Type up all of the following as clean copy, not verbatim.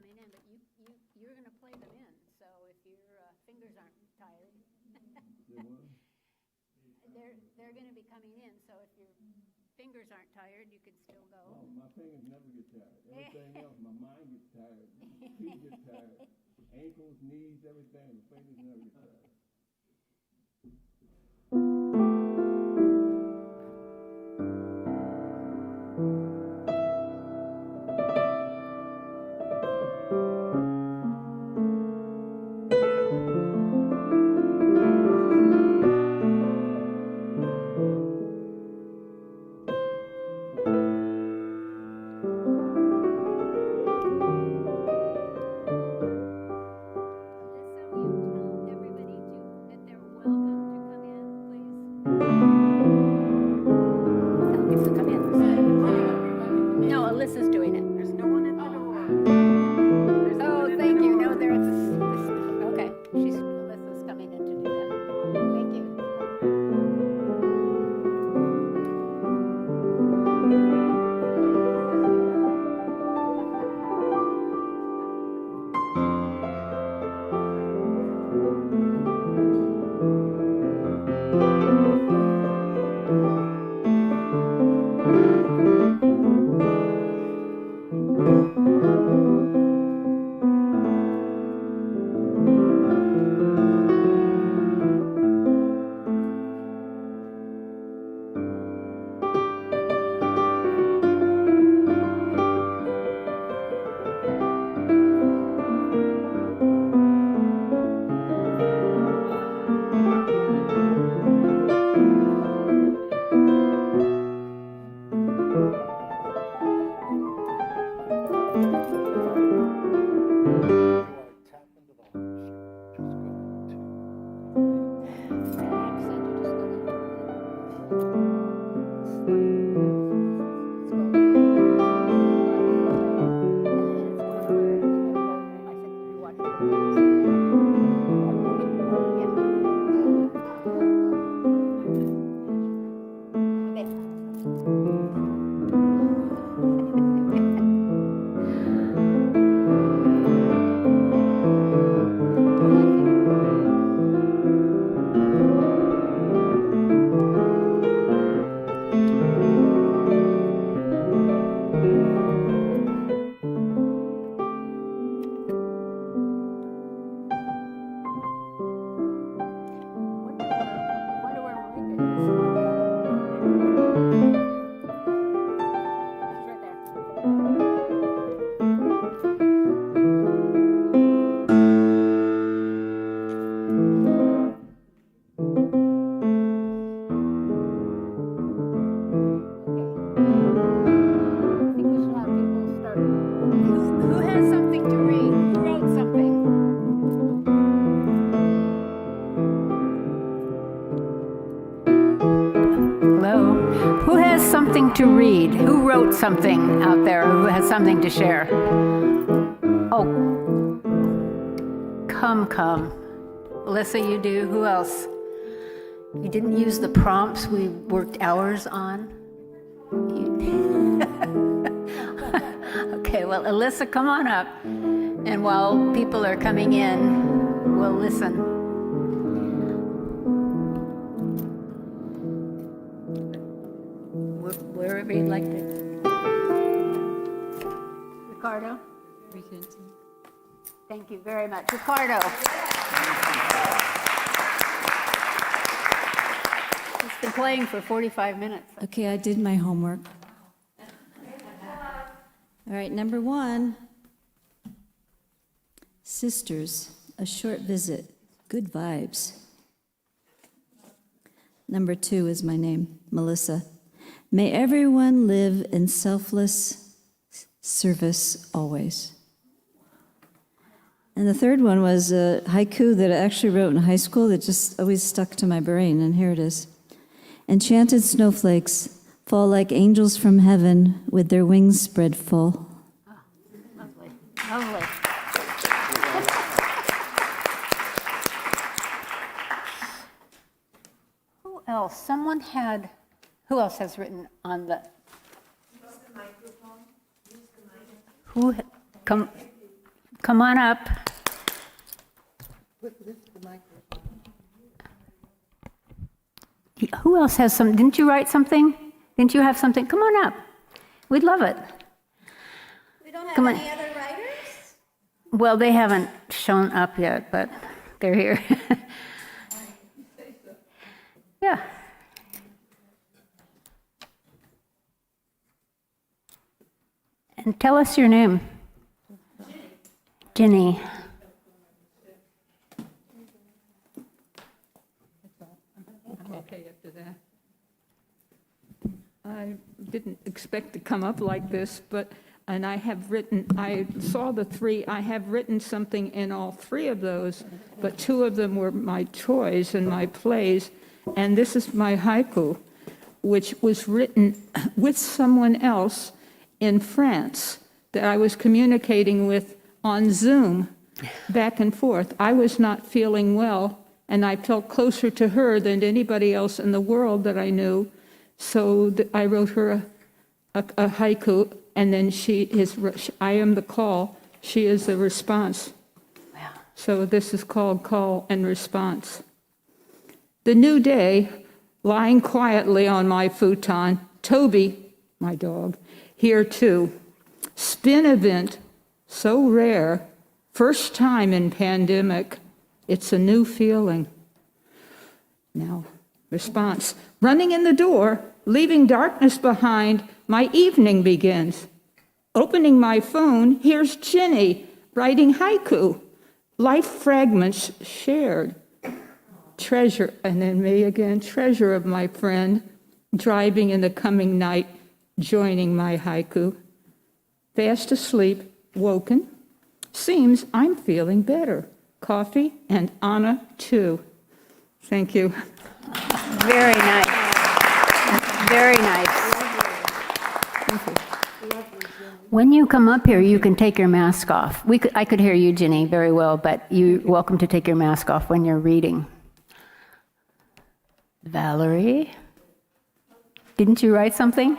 coming in, but you're going to play them in, so if your fingers aren't tired. They're going to be coming in, so if your fingers aren't tired, you can still go. Oh, my fingers never get tired. Everything else, my mind gets tired, feet get tired, ankles, knees, everything, the fingers never get tired. Alyssa's doing it. There's no one at the door. Oh, thank you. No, there's okay. Alyssa's coming in to do that. Thank you. To read. Who wrote something out there? Who has something to share? Oh, come. Alyssa, you do. Who else? You didn't use the prompts we worked hours on? Okay, well, Alyssa, come on up. And while people are coming in, we'll listen. Wherever you'd like to. Ricardo? Thank you very much. Ricardo. He's been playing for 45 minutes. Okay, I did my homework. All right, number 1. Sisters, a short visit, good vibes. Number 2 is my name, Melissa. May everyone live in selfless service always. And the third one was a haiku that I actually wrote in high school that just always stuck to my brain, and here it is. Enchanted snowflakes fall like angels from heaven with their wings spread full. Oh, lovely, lovely. Who else? Who else has written on the? Use the microphone. Who come? Come on up. Who else has some? Didn't you write something? Didn't you have something? Come on up. We'd love it. We don't have Come on. any other writers? Well, they haven't shown up yet, but they're here. Yeah. And tell us your name. Ginny. Okay after that. I didn't expect to come up like this, and I saw the three, I have written something in all three of those, but two of them were my toys and my plays, and this is my haiku, which was written with someone else in France that I was communicating with on Zoom back and forth. I was not feeling well, and I felt closer to her than anybody else in the world that I knew. So I wrote her a haiku, and then I am the call, she is the response. Wow. So this is called Call and Response. The new day, lying quietly on my futon, Toby, my dog, here too. Spin event, so rare, first time in pandemic, it's a new feeling. Now, response. Running in the door, leaving darkness behind, my evening begins. Opening my phone, here's Ginny writing haiku, life fragments shared. Treasure, and then me again, treasure of my friend, driving in the coming night, joining my haiku. Fast asleep, woken, seems I'm feeling better. Coffee and Anna too. Thank you. Very nice. Very nice. When you come up here, you can take your mask off. I could hear you, Ginny, very well, but you're welcome to take your mask off when you're reading. Valerie? Didn't you write something?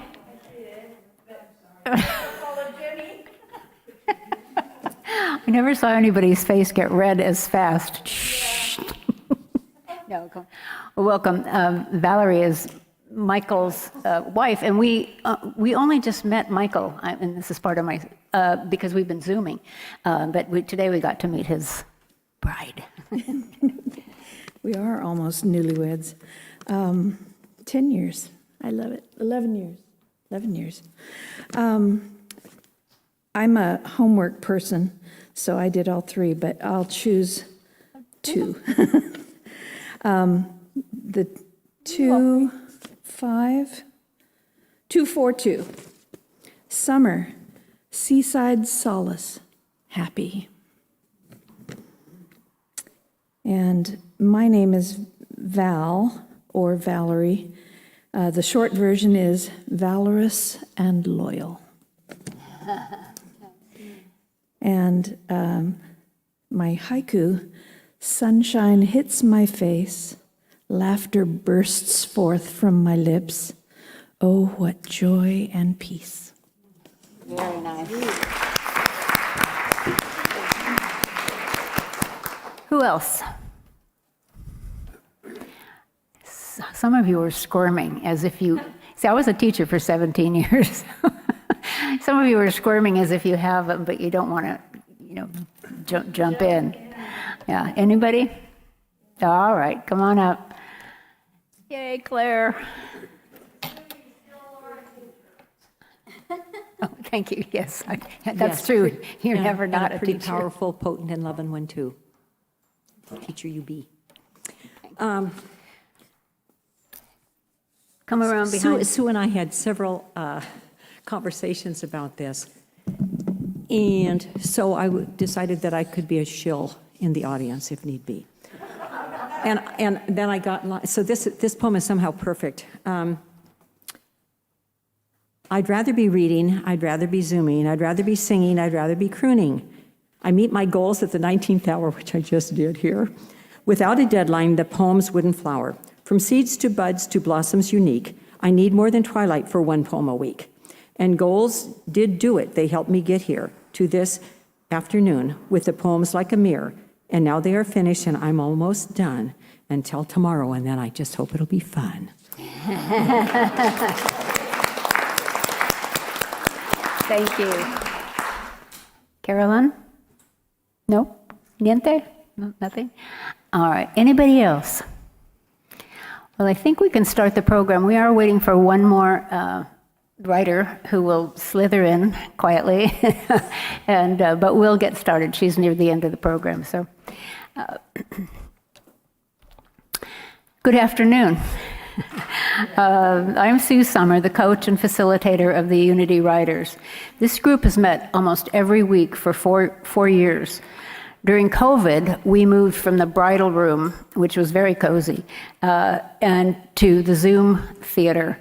I never saw anybody's face get red as fast. No, come on. Well, welcome. Valerie is Michael's wife, and we only just met Michael, and this is part of my, because we've been Zooming, but today we got to meet his bride. We are almost newlyweds. 10 years. I love it. 11 years. 11 years. I'm a homework person, so I did all three, but I'll choose two. The 2, 5, 2, 4, 2. Summer, seaside solace, happy. And my name is Val, or Valerie. The short version is valorous and loyal. And my haiku, sunshine hits my face, laughter bursts forth from my lips. Oh, what joy and peace. Very nice. Who else? Some of you were squirming as if you, see, I was a teacher for 17 years. Some of you were squirming as if you have them, but you don't want to, jump in. Yeah, anybody? All right, come on up. Yay, Claire. Oh, thank you, yes, that's Yes, true. You're and- never and not a a pretty teacher. powerful, potent, and loving one, too. Teacher you be. Come around behind. Sue and I had several conversations about this, and so I decided that I could be a shill in the audience if need be. And then I got, so this poem is somehow perfect. I'd rather be reading, I'd rather be Zooming, I'd rather be singing, I'd rather be crooning. I meet my goals at the 19th hour, which I just did here. Without a deadline, the poems wouldn't flower. From seeds to buds to blossoms unique, I need more than twilight for one poem a week. And goals did do it. They helped me get here to this afternoon with the poems like a mirror. And now they are finished, and I'm almost done until tomorrow, and then I just hope it'll be fun. Thank you. Carolyn? No? Niente? No, nothing? All right. Anybody else? Well, I think we can start the program. We are waiting for one more writer who will slither in quietly, but we'll get started. She's near the end of the program. So, good afternoon. I'm Sue Summer, the coach and facilitator of the Unity Writers. This group has met almost every week for four years. During COVID, we moved from the bridal room, which was very cozy, and to the Zoom theater.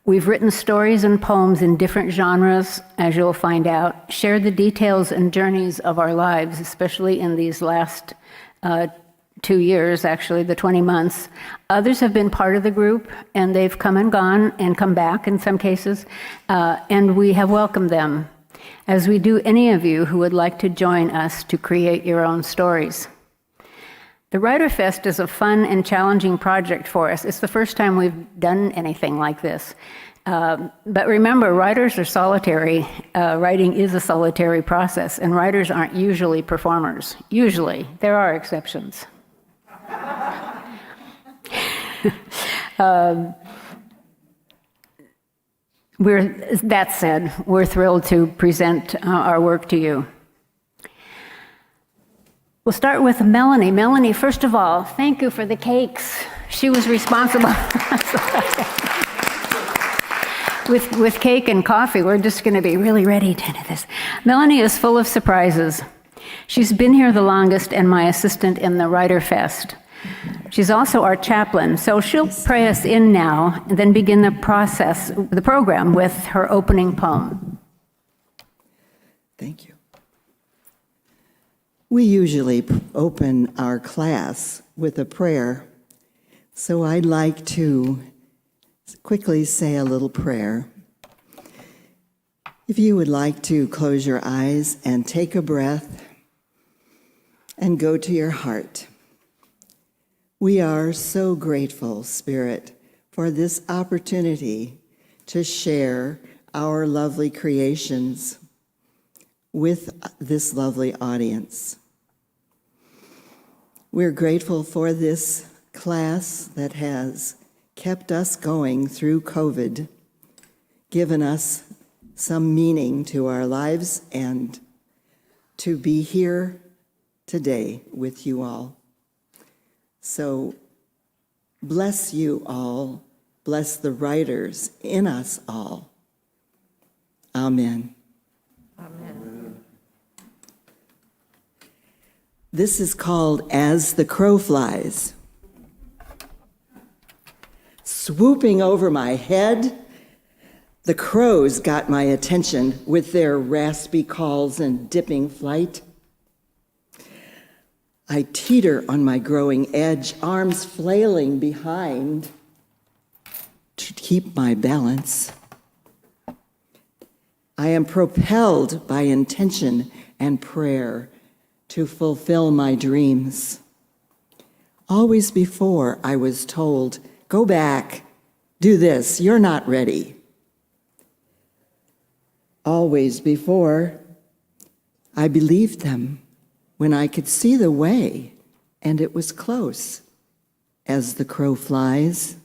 We've written stories and poems in different genres, as you'll find out, shared the details and journeys of our lives, especially in these last 2 years, actually, the 20 months. Others have been part of the group, and they've come and gone and come back in some cases, and we have welcomed them, as we do any of you who would like to join us to create your own stories. The Writer Fest is a fun and challenging project for us. It's the first time we've done anything like this. But remember, writers are solitary. Writing is a solitary process, and writers aren't usually performers. Usually. There are exceptions. That said, we're thrilled to present our work to you. We'll start with Melanie. Melanie, first of all, thank you for the cakes. She was responsible. With cake and coffee, we're just going to be really ready to do this. Melanie is full of surprises. She's been here the longest and my assistant in the Writer Fest. She's also our chaplain, so she'll pray us in now and then begin the program with her opening poem. Thank you. We usually open our class with a prayer, so I'd like to quickly say a little prayer. If you would like to close your eyes and take a breath and go to your heart. We are so grateful, Spirit, for this opportunity to share our lovely creations with this lovely audience. We're grateful for this class that has kept us going through COVID, given us some meaning to our lives, and to be here today with you all. So bless you all, bless the writers in us all. Amen. Amen. This is called As the Crow Flies. Swooping over my head, the crows got my attention with their raspy calls and dipping flight. I teeter on my growing edge, arms flailing behind to keep my balance. I am propelled by intention and prayer to fulfill my dreams. Always before I was told, go back, do this, you're not ready. Always before, I believed them when I could see the way and it was close as the crow flies.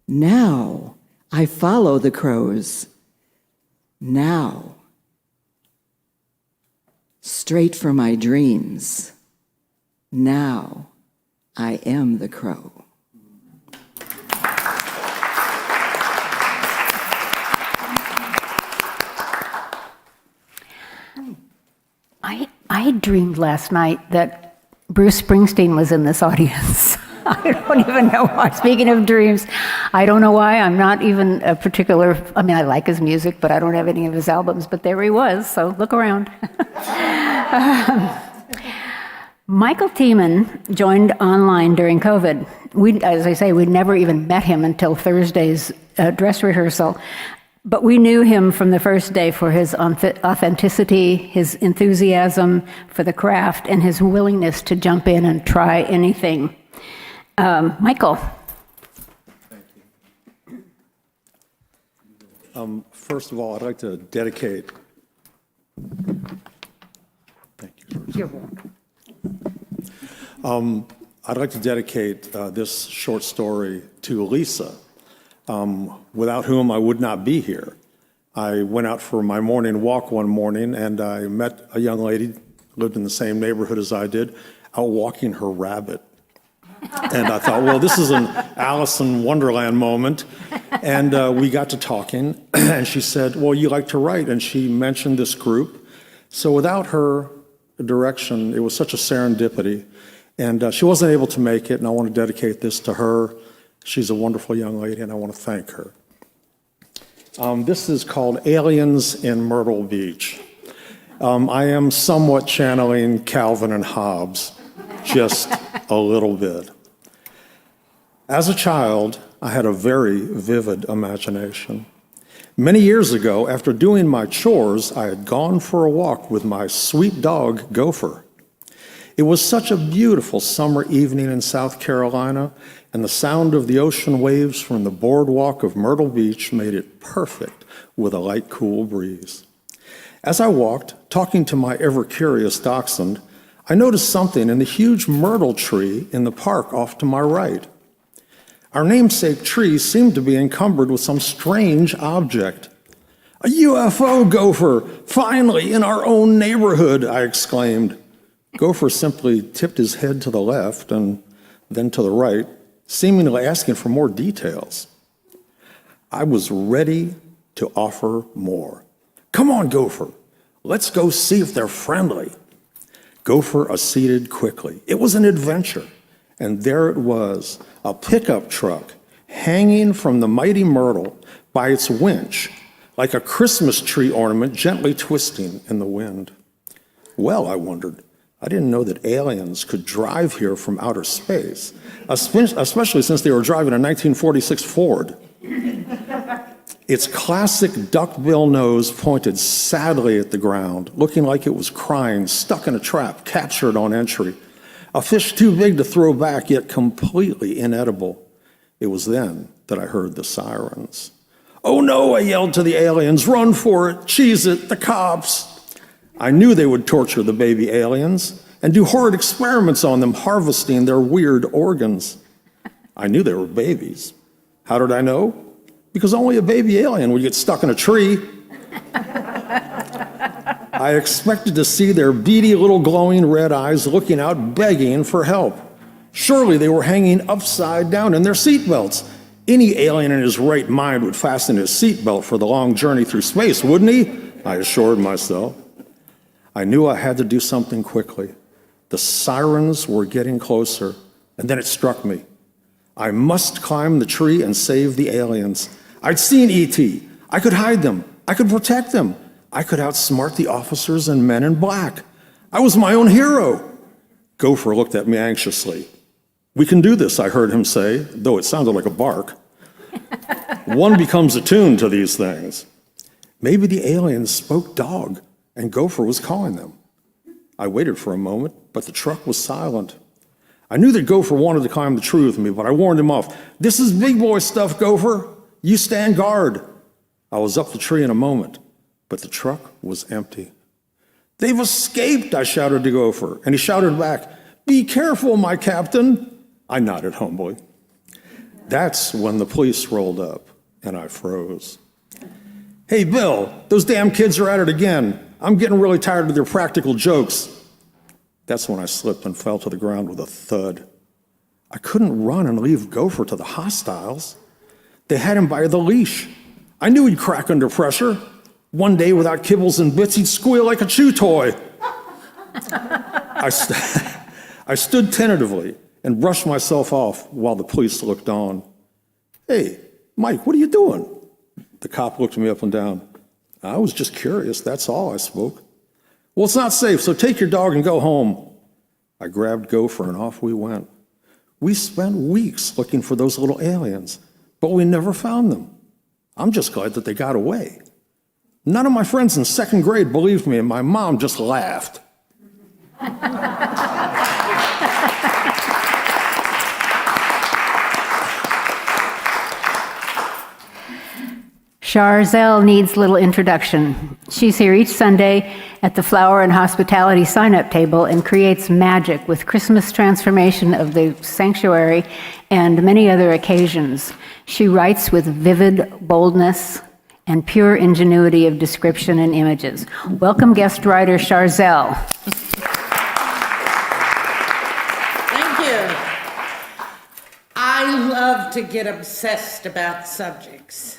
Now I follow the crows. Now, straight for my dreams. Now I am the crow. I dreamed last night that Bruce Springsteen was in this audience. I don't even know why. Speaking of dreams, I don't know why. I'm not even a particular, I like his music, but I don't have any of his albums, but there he was, so look around. Michael Tiemann joined online during COVID. As I say, we'd never even met him until Thursday's dress rehearsal. But we knew him from the first day for his authenticity, his enthusiasm for the craft, and his willingness to jump in and try anything. Michael. First of all, I'd like to dedicate. Thank you. You're welcome. I'd like to dedicate this short story to Lisa, without whom I would not be here. I went out for my morning walk one morning, and I met a young lady, lived in the same neighborhood as I did, out walking her rabbit. And I thought, well, this is an Alice in Wonderland moment. And we got to talking, and she said, well, you like to write. And she mentioned this group. So without her direction, it was such a serendipity. And she wasn't able to make it, and I want to dedicate this to her. She's a wonderful young lady, and I want to thank her. This is called Aliens in Myrtle Beach. I am somewhat channeling Calvin and Hobbes, just a little bit. As a child, I had a very vivid imagination. Many years ago, after doing my chores, I had gone for a walk with my sweet dog, Gopher. It was such a beautiful summer evening in South Carolina, and the sound of the ocean waves from the boardwalk of Myrtle Beach made it perfect with a light, cool breeze. As I walked, talking to my ever-curious dachshund, I noticed something in the huge myrtle tree in the park off to my right. Our namesake tree seemed to be encumbered with some strange object. "A UFO, Gopher! Finally, in our own neighborhood!" I exclaimed. Gopher simply tipped his head to the left and then to the right, seemingly asking for more details. I was ready to offer more. "Come on, Gopher, let's go see if they're friendly." Gopher acceded quickly. It was an adventure, and there it was, a pickup truck hanging from the mighty myrtle by its winch, like a Christmas tree ornament gently twisting in the wind. Well, I wondered, I didn't know that aliens could drive here from outer space, especially since they were driving a 1946 Ford. Its classic duckbill nose pointed sadly at the ground, looking like it was crying, stuck in a trap, captured on entry. A fish too big to throw back, yet completely inedible. It was then that I heard the sirens. "Oh no," I yelled to the aliens, "run for it, cheese it, the cops." I knew they would torture the baby aliens and do horrid experiments on them, harvesting their weird organs. I knew they were babies. How did I know? Because only a baby alien would get stuck in a tree. I expected to see their beady little glowing red eyes looking out, begging for help. Surely they were hanging upside down in their seatbelts. Any alien in his right mind would fasten his seatbelt for the long journey through space, wouldn't he? I assured myself. I knew I had to do something quickly. The sirens were getting closer, and then it struck me. I must climb the tree and save the aliens. I'd seen E.T. I could hide them. I could protect them. I could outsmart the officers and men in black. I was my own hero. Gopher looked at me anxiously. "We can do this," I heard him say, though it sounded like a bark. One becomes attuned to these things. Maybe the aliens spoke dog, and Gopher was calling them. I waited for a moment, but the truck was silent. I knew that Gopher wanted to climb the tree with me, but I warned him off. "This is big boy stuff, Gopher. You stand guard." I was up the tree in a moment, but the truck was empty. "They've escaped," I shouted to Gopher, and he shouted back, "Be careful, my captain." I nodded humbly. That's when the police rolled up, and I froze. "Hey, Bill, those damn kids are at it again. I'm getting really tired of their practical jokes." That's when I slipped and fell to the ground with a thud. I couldn't run and leave Gopher to the hostiles. They had him by the leash. I knew he'd crack under pressure. One day, without kibbles and bits, he'd squeal like a chew toy. I stood tentatively and brushed myself off while the police looked on. "Hey, Mike, what are you doing?" The cop looked me up and down. "I was just curious, that's all," I spoke. "Well, it's not safe, so take your dog and go home." I grabbed Gopher and off we went. We spent weeks looking for those little aliens, but we never found them. I'm just glad that they got away. None of my friends in second grade believed me, and my mom just laughed. Charzelle needs little introduction. She's here each Sunday at the Flower and Hospitality sign-up table and creates magic with Christmas transformation of the sanctuary and many other occasions. She writes with vivid boldness and pure ingenuity of description and images. Welcome guest writer Charzelle. Thank you. I love to get obsessed about subjects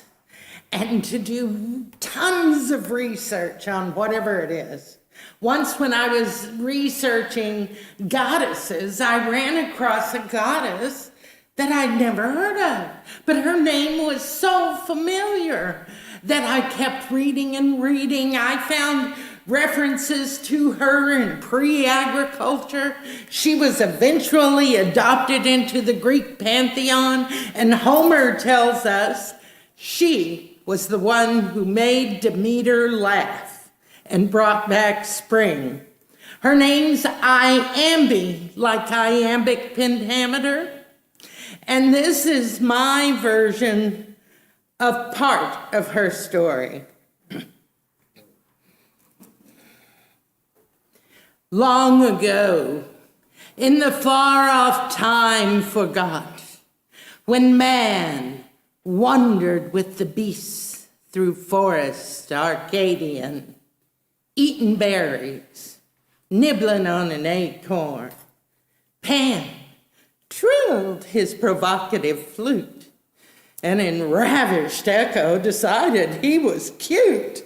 and to do tons of research on whatever it is. Once when I was researching goddesses, I ran across a goddess that I'd never heard of, but her name was so familiar that I kept reading and reading. I found references to her in pre-agriculture. She was eventually adopted into the Greek pantheon, and Homer tells us she was the one who made Demeter laugh and brought back spring. Her name's iambe, like iambic pentameter, and this is my version of part of her story. Long ago, in the far-off time forgot, when man wandered with the beasts through forest Arcadian, eating berries, nibbling on an acorn, Pan trilled his provocative flute, and in ravished echo decided he was cute.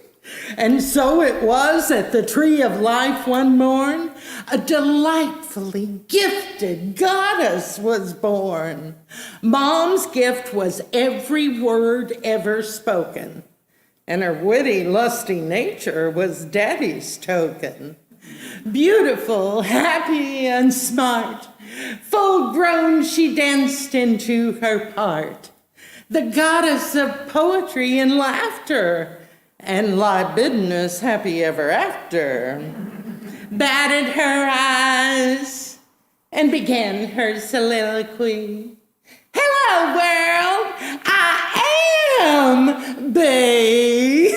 And so it was at the Tree of Life one morn, a delightfully gifted goddess was born. Mom's gift was every word ever spoken, and her witty, lusty nature was Daddy's token. Beautiful, happy, and smart, full grown she danced into her part, the goddess of poetry and laughter, and libidinous happy ever after, batted her eyes and began her soliloquy. Hello, world, I am bae.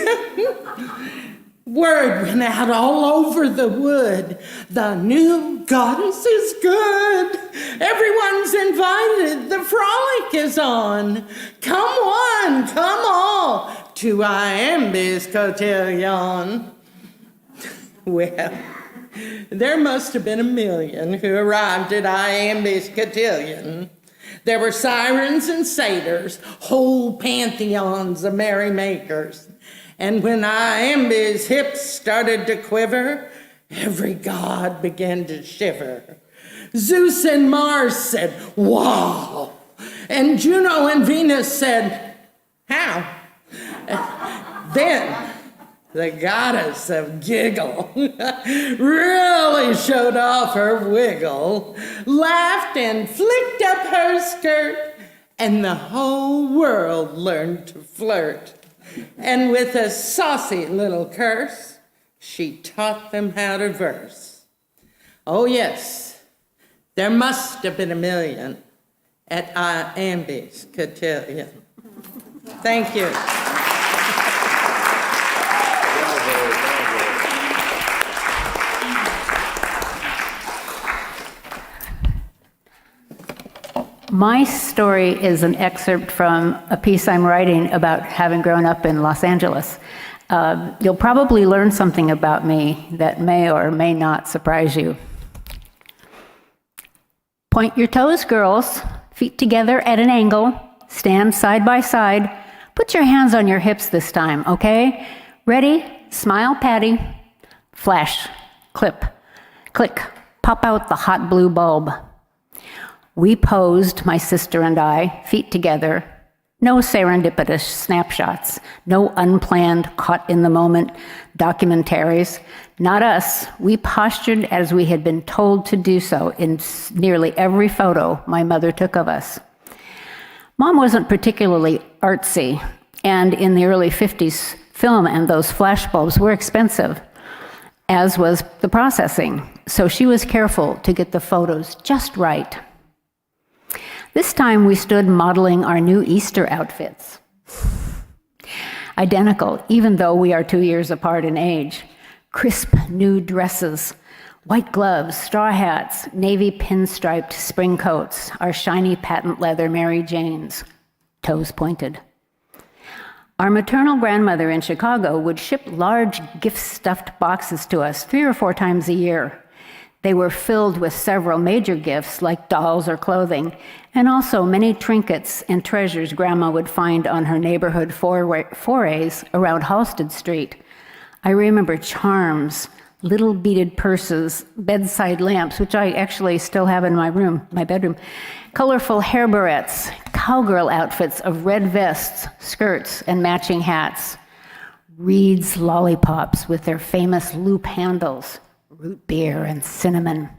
Word went out all over the wood. The new goddess is good. Everyone's invited. The frolic is on. Come all to Iambe's cotillion. Well, there must have been 1 million who arrived at Iambe's cotillion. There were sirens and satyrs, whole pantheons of merrymakers. And when Iambe's hips started to quiver, every god began to shiver. Zeus and Mars said, wow. And Juno and Venus said, how? Then the goddess of giggle really showed off her wiggle, laughed and flicked up her skirt, and the whole world learned to flirt. And with a saucy little curse, she taught them how to verse. Oh yes, there must have been 1 million at Iambe's cotillion. Thank you. My story is an excerpt from a piece I'm writing about having grown up in Los Angeles. You'll probably learn something about me that may or may not surprise you. Point your toes, girls, feet together at an angle, stand side by side. Put your hands on your hips this time, okay? Ready? Smile, Patty. Flash, clip, click, pop out the hot blue bulb. We posed, my sister and I, feet together. No serendipitous snapshots, no unplanned, caught in the moment documentaries. Not us. We postured as we had been told to do so in nearly every photo my mother took of us. Mom wasn't particularly artsy, And in the early 50s, film and those flash bulbs were expensive, as was the processing. So she was careful to get the photos just right. This time we stood modeling our new Easter outfits. Identical, even though we are 2 years apart in age. Crisp new dresses, white gloves, straw hats, navy pinstriped spring coats, our shiny patent leather Mary Janes, toes pointed. Our maternal grandmother in Chicago would ship large gift-stuffed boxes to us 3 or 4 times a year. They were filled with several major gifts like dolls or clothing, and also many trinkets and treasures Grandma would find on her neighborhood forays around Halsted Street. I remember charms, little beaded purses, bedside lamps, which I actually still have in my bedroom, colorful hair barrettes, cowgirl outfits of red vests, skirts, and matching hats, Reed's lollipops with their famous loop handles, root beer and cinnamon,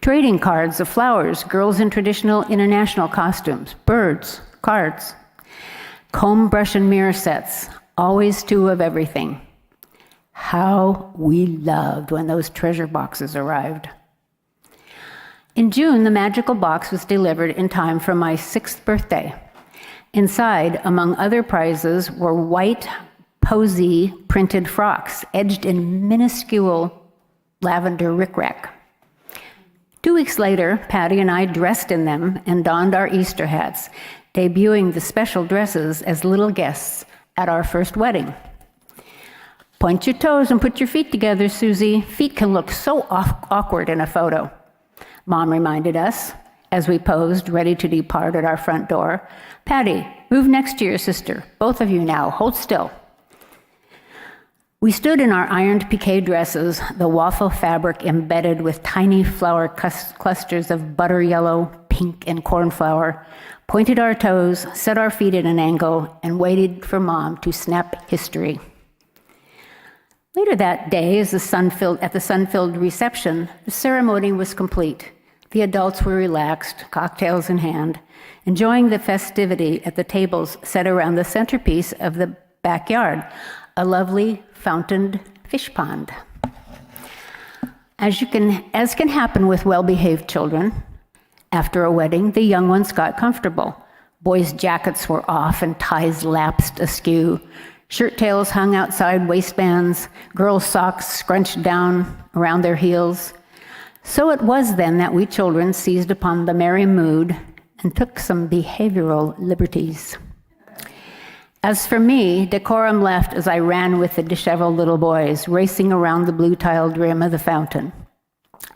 trading cards of flowers, girls in traditional international costumes, birds, cards, comb, brush, and mirror sets, always 2 of everything. How we loved when those treasure boxes arrived. In June, the magical box was delivered in time for my 6th birthday. Inside, among other prizes, were white posy printed frocks edged in minuscule lavender rickrack. 2 weeks later, Patty and I dressed in them and donned our Easter hats, debuting the special dresses as little guests at our first wedding. Point your toes and put your feet together, Susie. Feet can look so awkward in a photo, Mom reminded us as we posed, ready to depart at our front door. Patty, move next to your sister. Both of you now, hold still. We stood in our ironed piqué dresses, the waffle fabric embedded with tiny flower clusters of butter yellow, pink, and cornflower, pointed our toes, set our feet at an angle, and waited for Mom to snap history. Later that day, at the sun-filled reception, the ceremony was complete. The adults were relaxed, cocktails in hand, enjoying the festivity at the tables set around the centerpiece of the backyard, a lovely fountained fish pond. As can happen with well-behaved children, after a wedding, the young ones got comfortable. Boys' jackets were off and ties lapsed askew. Shirt tails hung outside waistbands, girls' socks scrunched down around their heels. So it was then that we children seized upon the merry mood and took some behavioral liberties. As for me, decorum left as I ran with the disheveled little boys, racing around the blue-tiled rim of the fountain,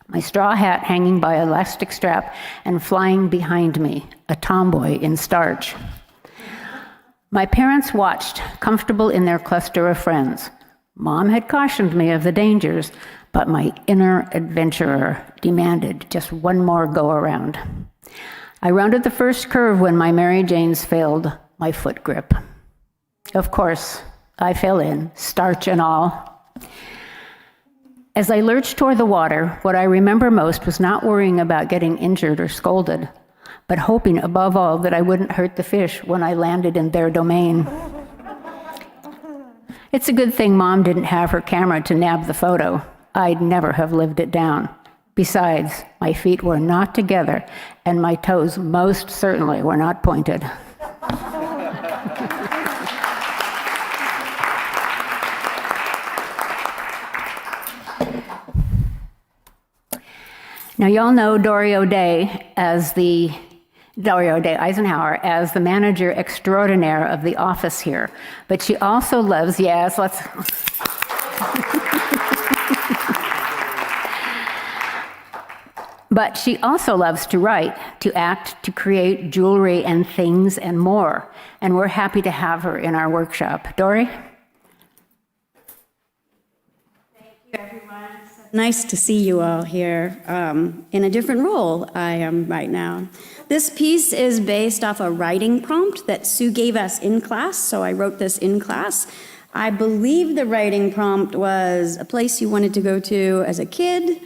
my straw hat hanging by an elastic strap and flying behind me, a tomboy in starch. My parents watched, comfortable in their cluster of friends. Mom had cautioned me of the dangers, but my inner adventurer demanded just one more go-around. I rounded the first curve when my Mary Janes failed my foot grip. Of course, I fell in, starch and all. As I lurched toward the water, what I remember most was not worrying about getting injured or scolded, but hoping above all that I wouldn't hurt the fish when I landed in their domain. It's a good thing Mom didn't have her camera to nab the photo. I'd never have lived it down. Besides, my feet were not together, and my toes most certainly were not pointed. Now, y'all know Dory O'Day Eisenhower as the manager extraordinaire of the office here. But she also loves, But she also loves to write, to act, to create jewelry and things and more. And we're happy to have her in our workshop. Dory? Nice to see you all here in a different role I am right now. This piece is based off a writing prompt that Sue gave us in class, so I wrote this in class. I believe the writing prompt was a place you wanted to go to as a kid.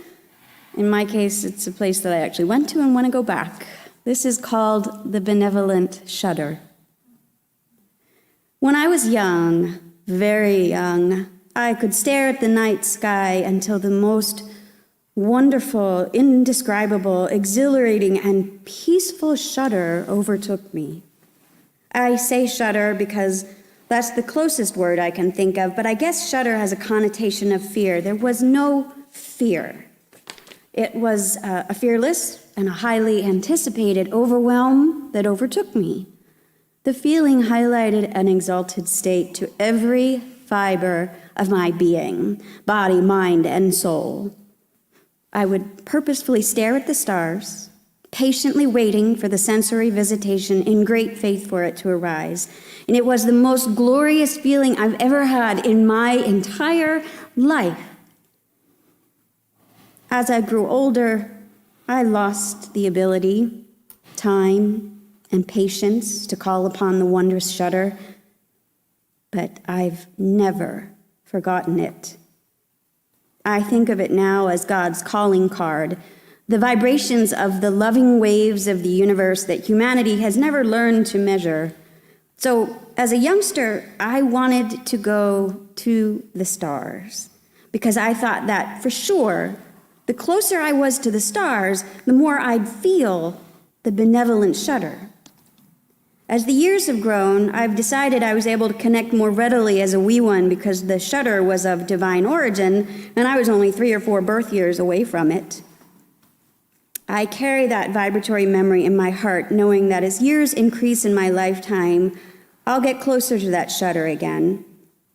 In my case, it's a place that I actually went to and want to go back. This is called The Benevolent Shudder. When I was young, very young, I could stare at the night sky until the most wonderful, indescribable, exhilarating, and peaceful shudder overtook me. I say shudder because that's the closest word I can think of, but I guess shudder has a connotation of fear. There was no fear. It was a fearless and a highly anticipated overwhelm that overtook me. The feeling highlighted an exalted state to every fiber of my being, body, mind, and soul. I would purposefully stare at the stars, patiently waiting for the sensory visitation in great faith for it to arise. And it was the most glorious feeling I've ever had in my entire life. As I grew older, I lost the ability, time, and patience to call upon the wondrous shudder, but I've never forgotten it. I think of it now as God's calling card, the vibrations of the loving waves of the universe that humanity has never learned to measure. So, as a youngster, I wanted to go to the stars because I thought that, for sure, the closer I was to the stars, the more I'd feel the benevolent shudder. As the years have grown, I've decided I was able to connect more readily as a wee one because the shudder was of divine origin, and I was only 3 or 4 birth years away from it. I carry that vibratory memory in my heart, knowing that as years increase in my lifetime, I'll get closer to that shudder again,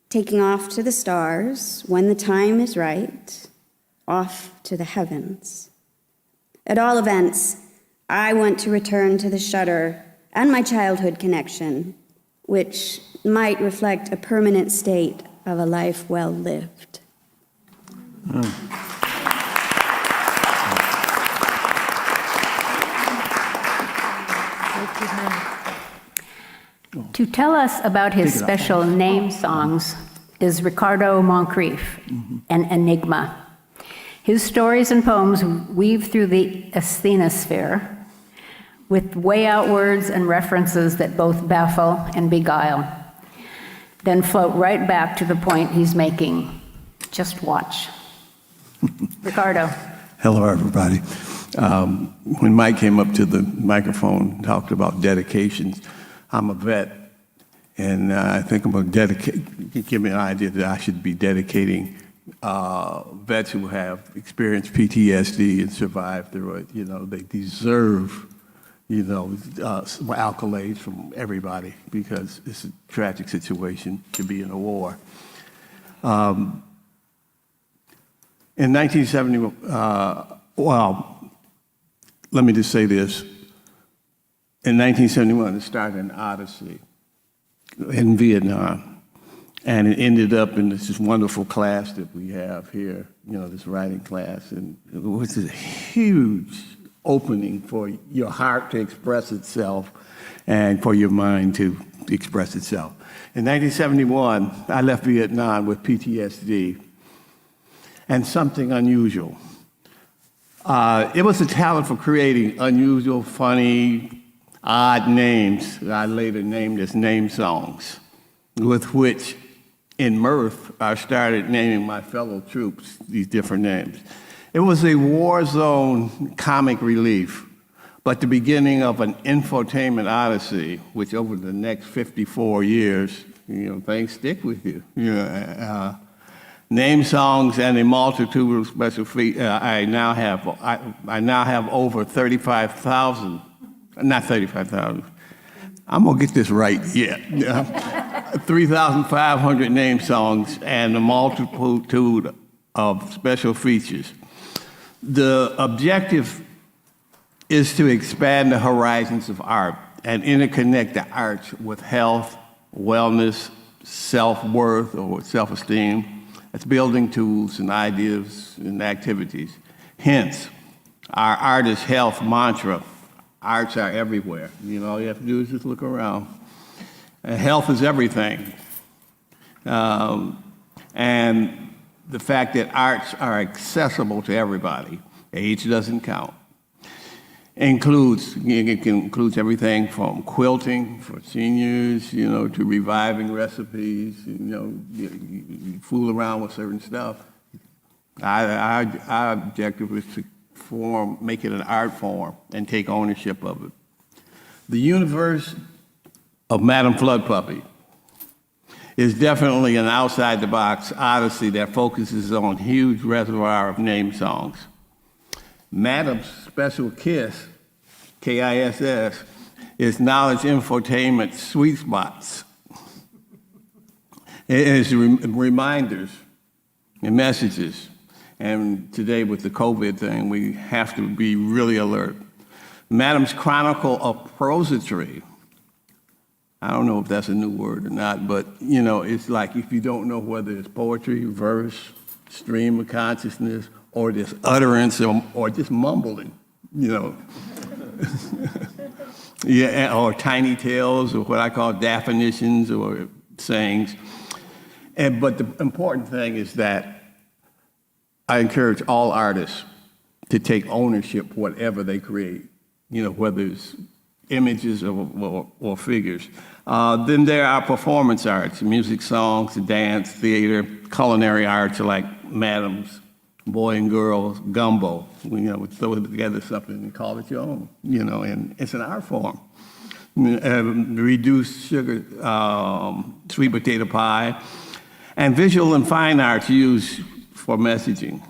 taking off to the stars when the time is right, off to the heavens. At all events, I want to return to the shudder and my childhood connection, which might reflect a permanent state of a life well lived. To tell us about his special name songs is Ricardo Moncrief, an enigma. His stories and poems weave through the asthenosphere with way-out words and references that both baffle and beguile, then float right back to the point he's making. Just watch. Ricardo. Hello, everybody. When Mike came up to the microphone and talked about dedications, I'm a vet, and I think I'm going to give me an idea that I should be dedicating vets who have experienced PTSD and survived through it. You know, they deserve, accolades from everybody because it's a tragic situation to be in a war. In 1970, let me just say this. In 1971, it started an odyssey in Vietnam, and it ended up in this wonderful class that we have here, this writing class, and it was a huge opening for your heart to express itself and for your mind to express itself. In 1971, I left Vietnam with PTSD and something unusual. It was a talent for creating unusual, funny, odd names that I later named as name songs, with which, in mirth, I started naming my fellow troops these different names. It was a war zone comic relief, but the beginning of an infotainment odyssey, which over the next 54 years, things stick with you. Name songs and a multitude of special features. I now have over 35,000. Not 35,000. I'm going to get this right yet. 3,500 name songs and a multitude of special features. The objective is to expand the horizons of art and interconnect the arts with health, wellness, self-worth, or self-esteem. It's building tools and ideas and activities. Hence, our artist health mantra. Arts are everywhere. All you have to do is just look around. Health is everything. And the fact that arts are accessible to everybody. Age doesn't count. It includes everything from quilting for seniors, you know, to reviving recipes. You know, you fool around with certain stuff. Our objective is to make it an art form and take ownership of it. The universe of Madam Flood Puppy is definitely an outside-the-box odyssey that focuses on a huge reservoir of name songs. Madam's special kiss, KISS, is knowledge infotainment sweet spots. It is reminders and messages. And today with the COVID thing, we have to be really alert. Madam's chronicle of prosody. I don't know if that's a new word or not, but you know, it's like if you don't know whether it's poetry, verse, stream of consciousness, or just utterance, or just mumbling, you know. Yeah, or tiny tales, or what I call definitions or sayings. But the important thing is that I encourage all artists to take ownership whatever they create, you know, whether it's images or figures. Then there are performance arts, music, songs, dance, theater, culinary arts like Madam's Boy and Girl Gumbo. You know, we throw together something and call it your own, you know, and it's an art form. Reduced sugar, sweet potato pie, and visual and fine arts used for messaging.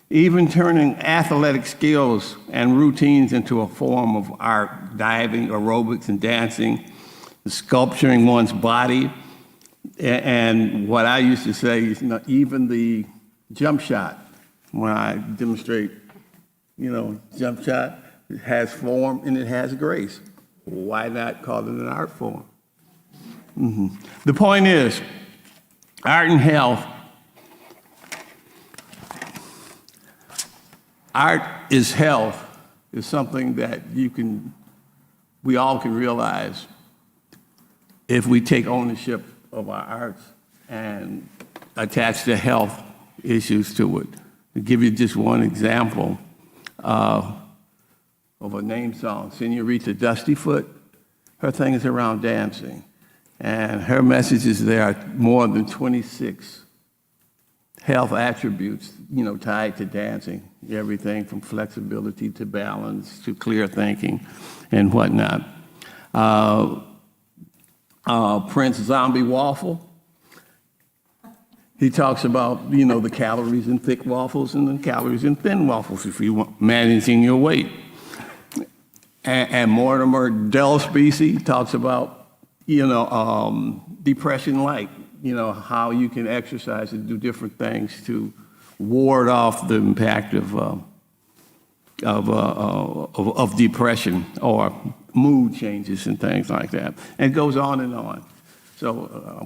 Even turning athletic skills and routines into a form of art, diving, aerobics, and dancing, sculpturing one's body, and what I used to say is, you know, even the jump shot, when I demonstrate, you know, jump shot, it has form and it has grace. Why not call it an art form? Mm-hmm. The point is, art and health. Art is health is something that we all can realize if we take ownership of our arts and attach the health issues to it. To give you just one example of a name song, Senorita Dustyfoot, her thing is around dancing. And her messages there are more than 26 health attributes, you know, tied to dancing. Everything from flexibility to balance to clear thinking and whatnot. Prince Zombie Waffle, he talks about, you know, the calories in thick waffles and the calories in thin waffles if you want managing your weight. And Mortimer Del Specie talks about, you know, depression light, you know, how you can exercise and do different things to ward off the impact of depression or mood changes and things like that. And it goes on and on. So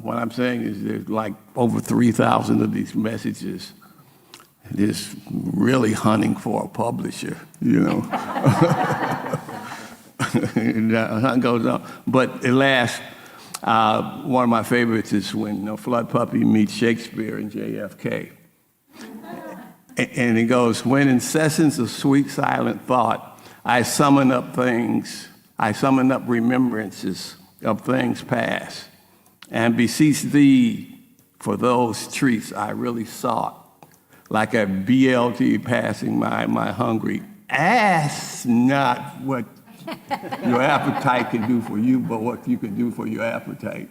what I'm saying is there's like over 3,000 of these messages. Just really hunting for a publisher, you know. And that goes on. But at last, one of my favorites is when, you know, Flood Puppy meets Shakespeare and JFK. And it goes, when in sessions of sweet silent thought, I summon up remembrances of things past, and beseech thee for those treats I really sought, like a BLT passing my hungry. Ask not what your appetite can do for you, but what you can do for your appetite.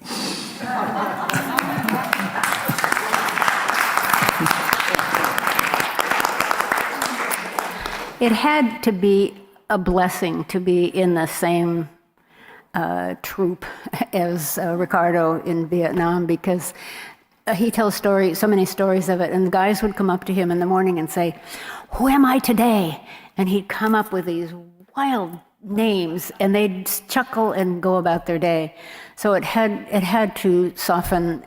It had to be a blessing to be in the same troupe as Ricardo in Vietnam, because he tells so many stories of it, and the guys would come up to him in the morning and say, "Who am I today?" And he'd come up with these wild names, and they'd chuckle and go about their day. So it had to soften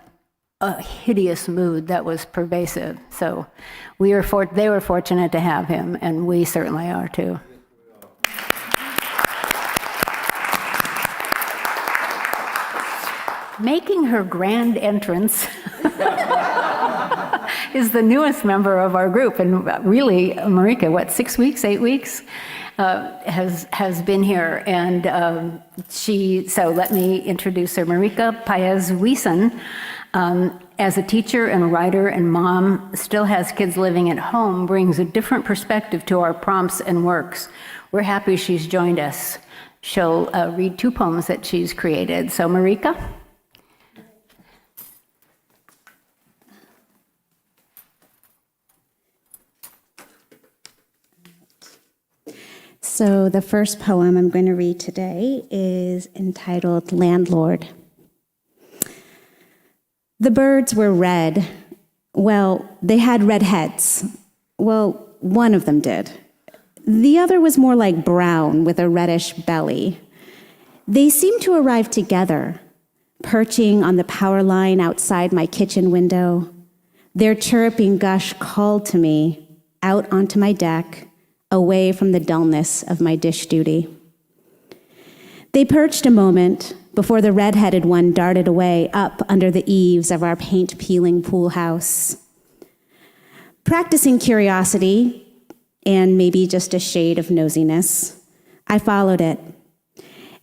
a hideous mood that was pervasive. So they were fortunate to have him, and we certainly are too. Making her grand entrance is the newest member of our group, and really, Marika, what, 6 weeks, 8 weeks, has been here, and so let me introduce her. Marika Paez-Wiesen, as a teacher and writer and mom, still has kids living at home, brings a different perspective to our prompts and works. We're happy she's joined us. She'll read 2 poems that she's created. So, Marika? So the first poem I'm going to read today is entitled Landlord. The birds were red. Well, they had red heads. Well, one of them did. The other was more like brown with a reddish belly. They seemed to arrive together, perching on the power line outside my kitchen window. Their chirruping gush called to me out onto my deck, away from the dullness of my dish duty. They perched a moment before the red-headed one darted away up under the eaves of our paint-peeling pool house. Practicing curiosity, and maybe just a shade of nosiness, I followed it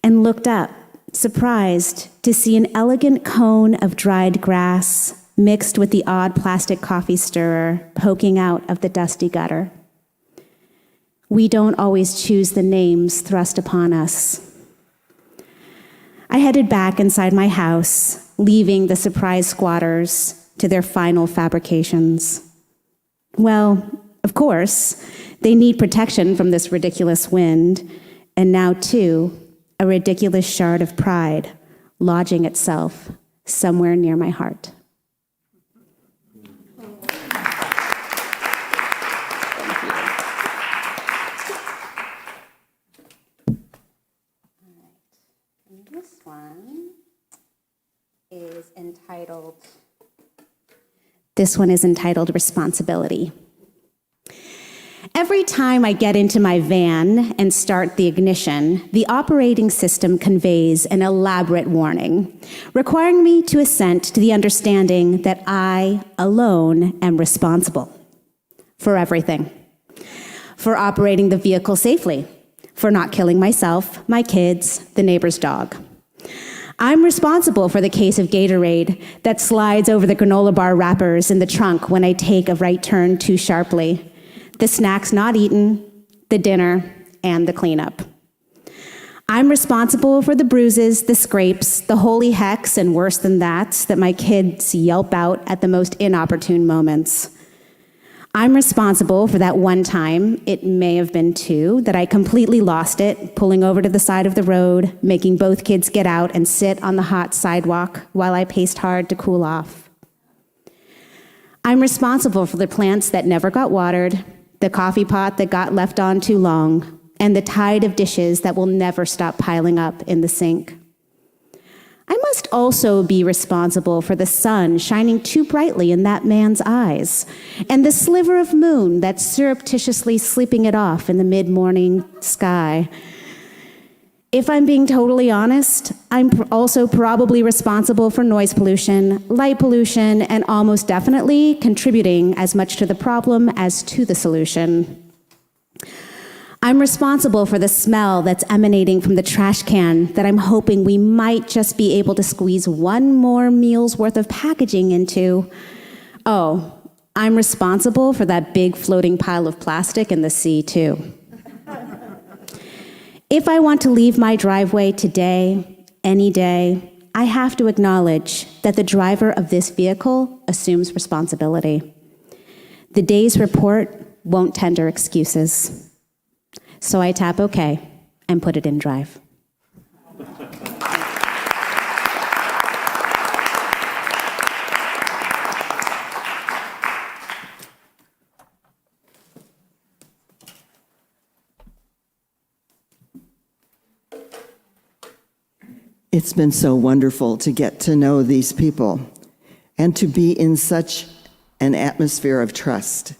and looked up, surprised to see an elegant cone of dried grass mixed with the odd plastic coffee stirrer poking out of the dusty gutter. We don't always choose the names thrust upon us. I headed back inside my house, leaving the surprise squatters to their final fabrications. Well, of course, they need protection from this ridiculous wind, and now, too, a ridiculous shard of pride lodging itself somewhere near my heart. This one is entitled Responsibility. Every time I get into my van and start the ignition, the operating system conveys an elaborate warning, requiring me to assent to the understanding that I alone am responsible for everything. For operating the vehicle safely, for not killing myself, my kids, the neighbor's dog. I'm responsible for the case of Gatorade that slides over the granola bar wrappers in the trunk when I take a right turn too sharply, the snacks not eaten, the dinner, and the cleanup. I'm responsible for the bruises, the scrapes, the holy hecks, and worse than that my kids yelp out at the most inopportune moments. I'm responsible for that one time, it may have been 2, that I completely lost it, pulling over to the side of the road, making both kids get out and sit on the hot sidewalk while I paced hard to cool off. I'm responsible for the plants that never got watered, the coffee pot that got left on too long, and the tide of dishes that will never stop piling up in the sink. I must also be responsible for the sun shining too brightly in that man's eyes, and the sliver of moon that's surreptitiously sleeping it off in the mid-morning sky. If I'm being totally honest, I'm also probably responsible for noise pollution, light pollution, and almost definitely contributing as much to the problem as to the solution. I'm responsible for the smell that's emanating from the trash can that I'm hoping we might just be able to squeeze one more meal's worth of packaging into. Oh, I'm responsible for that big floating pile of plastic in the sea, too. If I want to leave my driveway today, any day, I have to acknowledge that the driver of this vehicle assumes responsibility. The day's report won't tender excuses. So I tap OK and put it in drive. It's been so wonderful to get to know these people and to be in such an atmosphere of trust.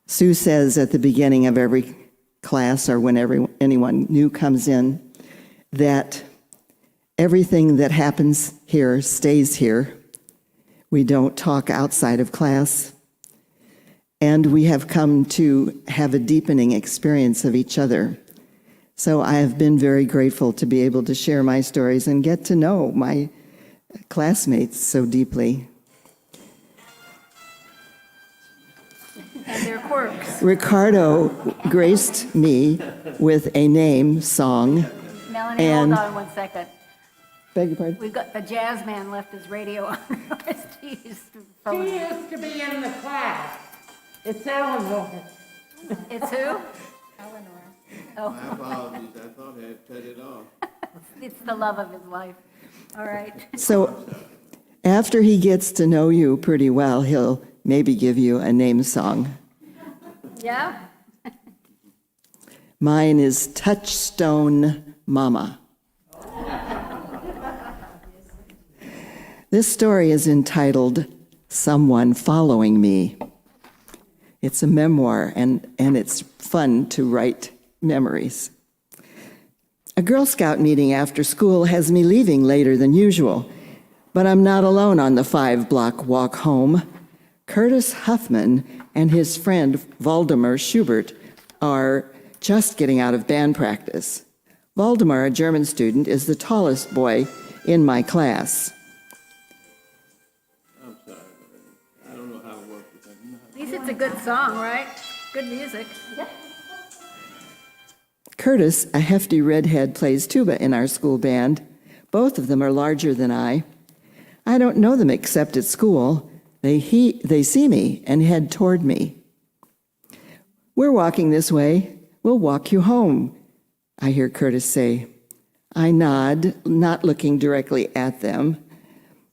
Sue says at the beginning of every class or when anyone new comes in that everything that happens here stays here. We don't talk outside of class. and we have come to have a deepening experience of each other. So I have been very grateful to be able to share my stories and get to know my classmates so deeply. And their quirks. Ricardo graced me with a name song. Melanie, And- hold on 1 second. Beg your pardon? We've got the jazz man left his radio on. He's She phoning. used to be in the class. It's Eleanor. It's who? My apologies, I thought I had cut it off. It's the love of his life. All right. So after he gets to know you pretty well, he'll maybe give you a name song. Yeah? Mine is Touchstone Mama. This story is entitled Someone Following Me. It's a memoir, and it's fun to write memories. A Girl Scout meeting after school has me leaving later than usual, but I'm not alone on the 5-block walk home. Curtis Huffman and his friend Waldemar Schubert are just getting out of band practice. Waldemar, a German student, is the tallest boy in my class. I'm sorry, I don't know how to work with that. At least it's a good song, right? Good music. Curtis, a hefty redhead, plays tuba in our school band. Both of them are larger than I. I don't know them except at school. They see me and head toward me. We're walking this way. We'll walk you home, I hear Curtis say. I nod, not looking directly at them.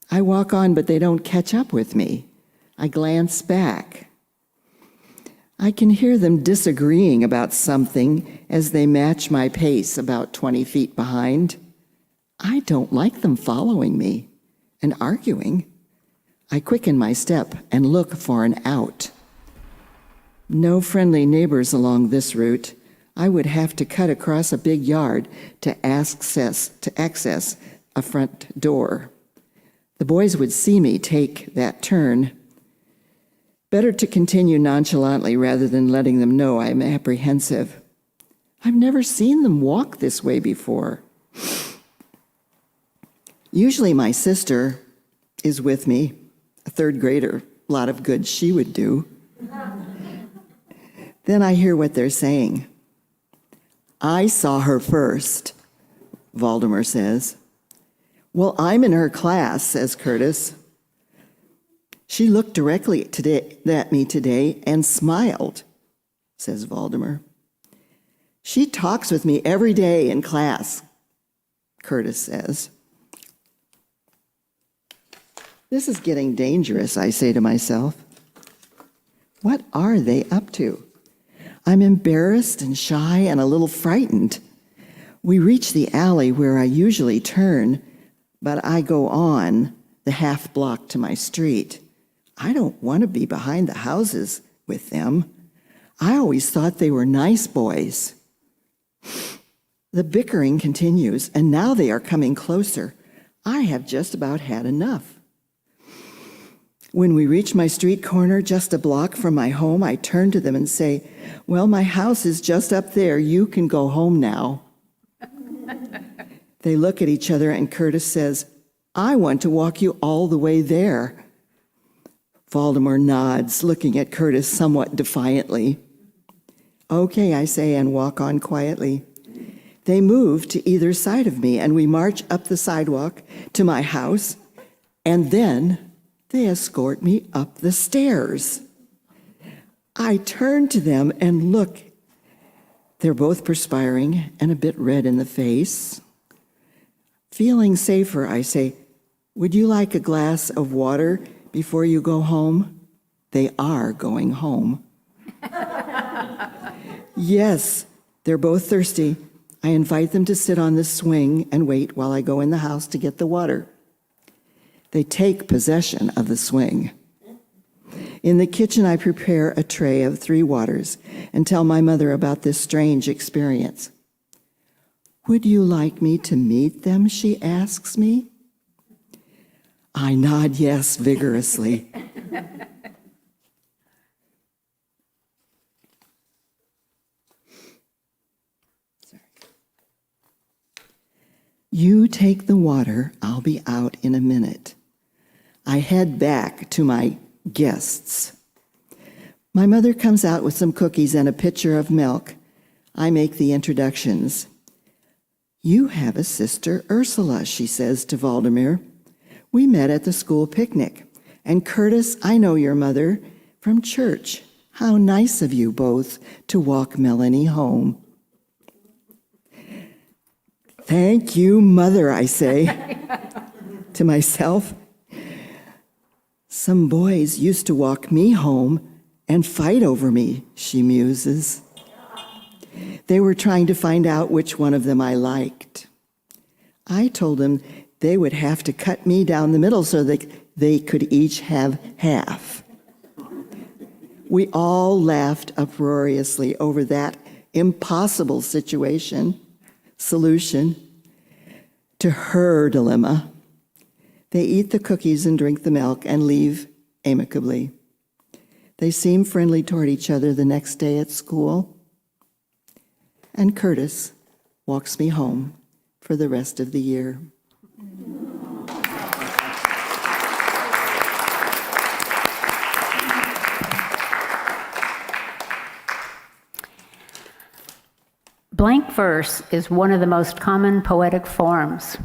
I walk on, but they don't catch up with me. I glance back. I can hear them disagreeing about something as they match my pace about 20 feet behind. I don't like them following me and arguing. I quicken my step and look for an out. No friendly neighbors along this route. I would have to cut across a big yard to access a front door. The boys would see me take that turn. Better to continue nonchalantly rather than letting them know I'm apprehensive. I've never seen them walk this way before. Usually my sister is with me, a third grader, a lot of good she would do. Then I hear what they're saying. I saw her first, Waldemar says. Well, I'm in her class, says Curtis. She looked directly at me today and smiled, says Waldemar. She talks with me every day in class, Curtis says. This is getting dangerous, I say to myself. What are they up to? I'm embarrassed and shy and a little frightened. We reach the alley where I usually turn, but I go on the half block to my street. I don't want to be behind the houses with them. I always thought they were nice boys. The bickering continues, and now they are coming closer. I have just about had enough. When we reach my street corner just a block from my home, I turn to them and say, well, my house is just up there. You can go home now. They look at each other and Curtis says, I want to walk you all the way there. Waldemar nods, looking at Curtis somewhat defiantly. Okay, I say, and walk on quietly. They move to either side of me, and we march up the sidewalk to my house, and then they escort me up the stairs. I turn to them and look. They're both perspiring and a bit red in the face. Feeling safer, I say, would you like a glass of water before you go home? They are going home. Yes, they're both thirsty. I invite them to sit on the swing and wait while I go in the house to get the water. They take possession of the swing. In the kitchen, I prepare a tray of 3 waters and tell my mother about this strange experience. Would you like me to meet them, she asks me. I nod yes vigorously. You take the water, I'll be out in a minute. I head back to my guests. My mother comes out with some cookies and a pitcher of milk. I make the introductions. You have a sister, Ursula, she says to Valdemir. We met at the school picnic. And Curtis, I know your mother from church. How nice of you both to walk Melanie home. Thank you, Mother, I say to myself. Some boys used to walk me home and fight over me, she muses. They were trying to find out which one of them I liked. I told them they would have to cut me down the middle so that they could each have half. We all laughed uproariously over that impossible solution to her dilemma. They eat the cookies and drink the milk and leave amicably. They seem friendly toward each other the next day at school. And Curtis walks me home for the rest of the year. Blank verse is one of the most common poetic forms.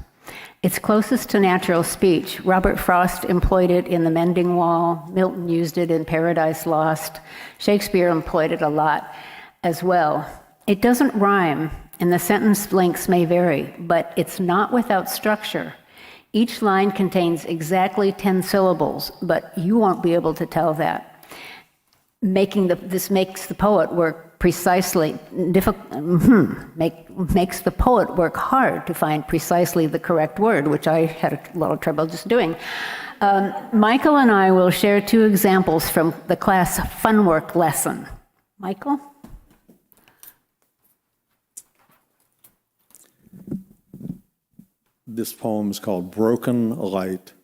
It's closest to natural speech. Robert Frost employed it in The Mending Wall. Milton used it in Paradise Lost. Shakespeare employed it a lot as well. It doesn't rhyme, and the sentence lengths may vary, but it's not without structure. Each line contains exactly 10 syllables, but you won't be able to tell that. This makes the poet work precisely makes the poet work hard to find precisely the correct word, which I had a lot of trouble just doing. Michael and I will share 2 examples from the class fun work lesson. Michael? This poem is called Broken Light.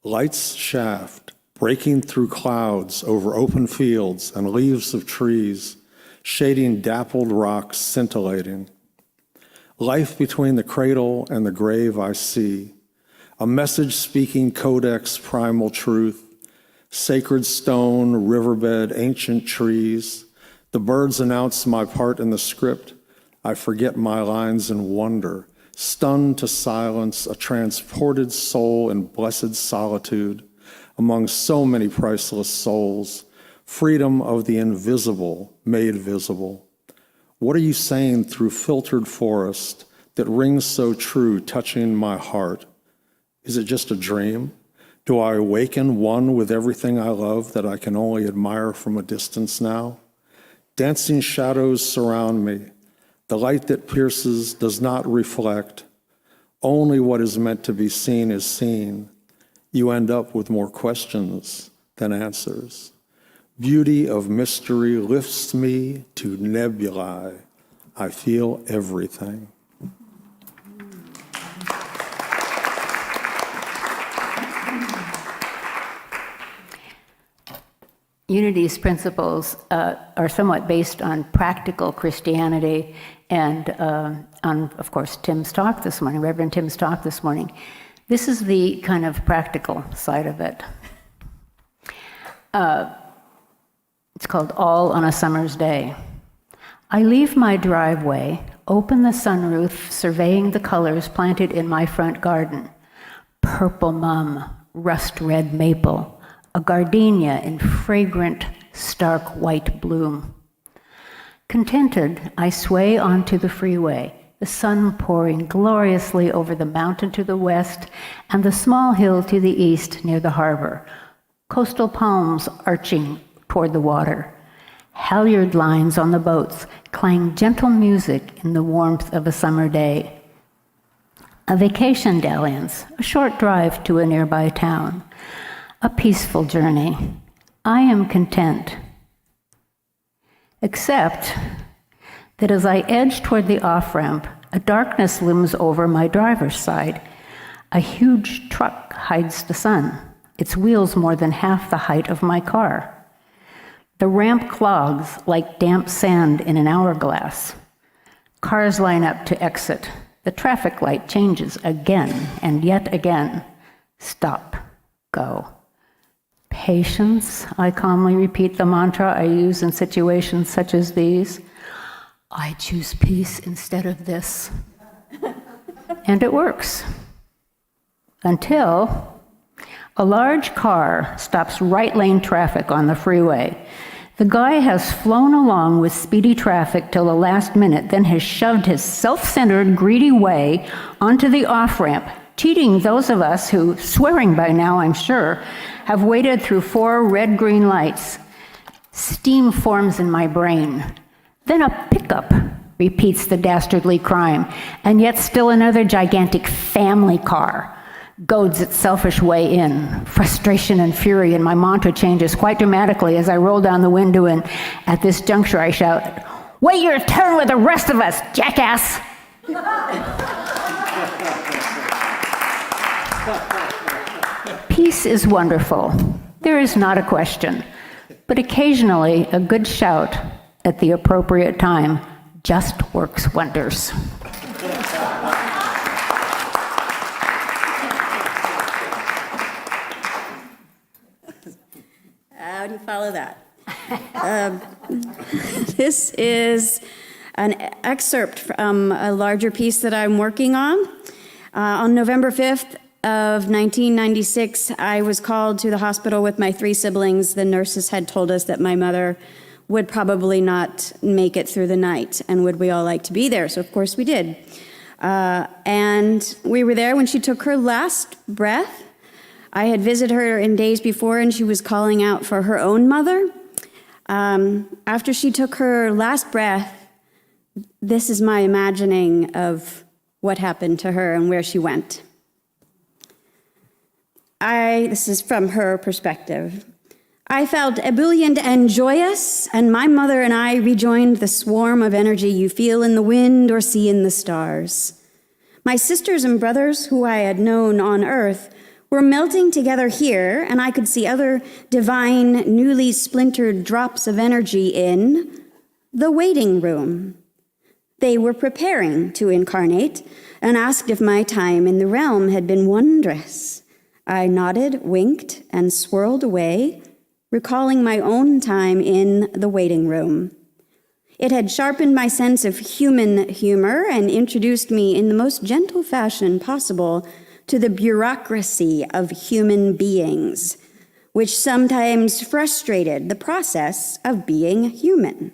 Light's shaft breaking through clouds over open fields and leaves of trees, shading dappled rocks scintillating. Life between the cradle and the grave I see, a message-speaking codex primal truth, sacred stone, riverbed, ancient trees. The birds announce my part in the script. I forget my lines in wonder, stunned to silence, a transported soul in blessed solitude among so many priceless souls, freedom of the invisible made visible. What are you saying through filtered forest that rings so true, touching my heart? Is it just a dream? Do I awaken one with everything I love that I can only admire from a distance now? Dancing shadows surround me. The light that pierces does not reflect. Only what is meant to be seen is seen. You end up with more questions than answers. Beauty of mystery lifts me to nebulae. I feel everything. Unity's principles are somewhat based on practical Christianity and on, of course, Tim's talk this morning, Reverend Tim's talk this morning. This is the kind of practical side of it. It's called All on a Summer's Day. I leave my driveway, open the sunroof, surveying the colors planted in my front garden. Purple mum, rust red maple, a gardenia in fragrant, stark white bloom. Contented, I sway onto the freeway, the sun pouring gloriously over the mountain to the west and the small hill to the east near the harbor. Coastal palms arching toward the water. Halyard lines on the boats clang gentle music in the warmth of a summer day. A vacation dalliance, a short drive to a nearby town. A peaceful journey. I am content. Except that as I edge toward the off-ramp, a darkness looms over my driver's side. A huge truck hides the sun, its wheels more than half the height of my car. The ramp clogs like damp sand in an hourglass. Cars line up to exit. the traffic light changes again and yet again. Stop, go. Patience, I calmly repeat the mantra I use in situations such as these. I choose peace instead of this. And it works. Until a large car stops right lane traffic on the freeway. The guy has flown along with speedy traffic till the last minute, then has shoved his self-centered, greedy way onto the off-ramp, cheating those of us who, swearing by now, I'm sure, have waited through 4 red-green lights. Steam forms in my brain. Then a pickup repeats the dastardly crime, and yet still another gigantic family car goads its selfish way in. Frustration and fury, and my mantra changes quite dramatically as I roll down the window, and at this juncture I shout, "Wait your turn with the rest of us, jackass!" Peace is wonderful. There is not a question. But occasionally, a good shout at the appropriate time just works wonders. How do you follow that? This is an excerpt from a larger piece that I'm working on. On November 5th of 1996, I was called to the hospital with my 3 siblings. The nurses had told us that my mother would probably not make it through the night, and would we all like to be there? So of course we did. And we were there when she took her last breath. I had visited her in days before, and she was calling out for her own mother. After she took her last breath, this is my imagining of what happened to her and where she went. This is from her perspective. I felt ebullient and joyous, and my mother and I rejoined the swarm of energy you feel in the wind or see in the stars. My sisters and brothers, who I had known on earth, were melting together here, and I could see other divine, newly splintered drops of energy in the waiting room. They were preparing to incarnate and asked if my time in the realm had been wondrous. I nodded, winked, and swirled away, recalling my own time in the waiting room. It had sharpened my sense of human humor and introduced me in the most gentle fashion possible to the bureaucracy of human beings, which sometimes frustrated the process of being human.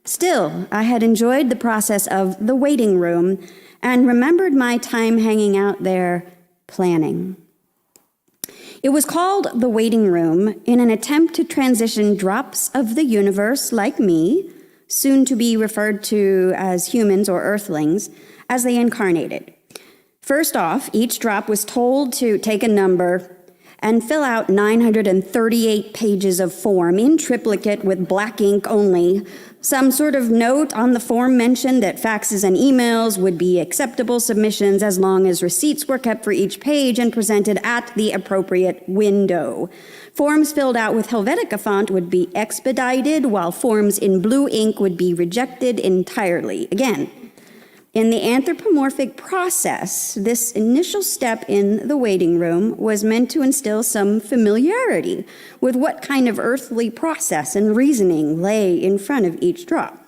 Still, I had enjoyed the process of the waiting room and remembered my time hanging out there planning. It was called the waiting room in an attempt to transition drops of the universe like me, soon to be referred to as humans or earthlings, as they incarnated. First off, each drop was told to take a number and fill out 938 pages of form in triplicate with black ink only. Some sort of note on the form mentioned that faxes and emails would be acceptable submissions as long as receipts were kept for each page and presented at the appropriate window. Forms filled out with Helvetica font would be expedited, while forms in blue ink would be rejected entirely. Again, in the anthropomorphic process, this initial step in the waiting room was meant to instill some familiarity with what kind of earthly process and reasoning lay in front of each drop.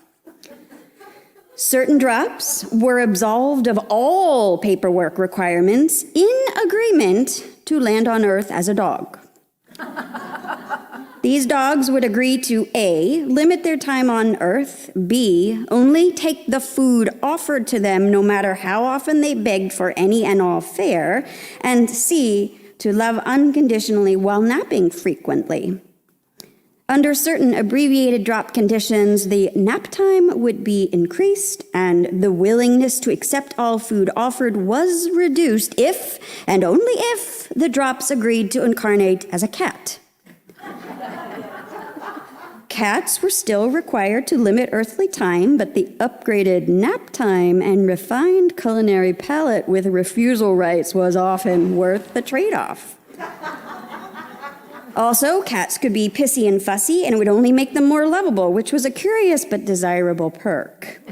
Certain drops were absolved of all paperwork requirements in agreement to land on Earth as a dog. These dogs would agree to A, limit their time on Earth, B, only take the food offered to them no matter how often they begged for any and all fare, and C, to love unconditionally while napping frequently. Under certain abbreviated drop conditions, the nap time would be increased and the willingness to accept all food offered was reduced if, and only if, the drops agreed to incarnate as a cat. Cats were still required to limit earthly time, but the upgraded nap time and refined culinary palate with refusal rights was often worth the trade-off. Also, cats could be pissy and fussy, and it would only make them more lovable, which was a curious but desirable perk.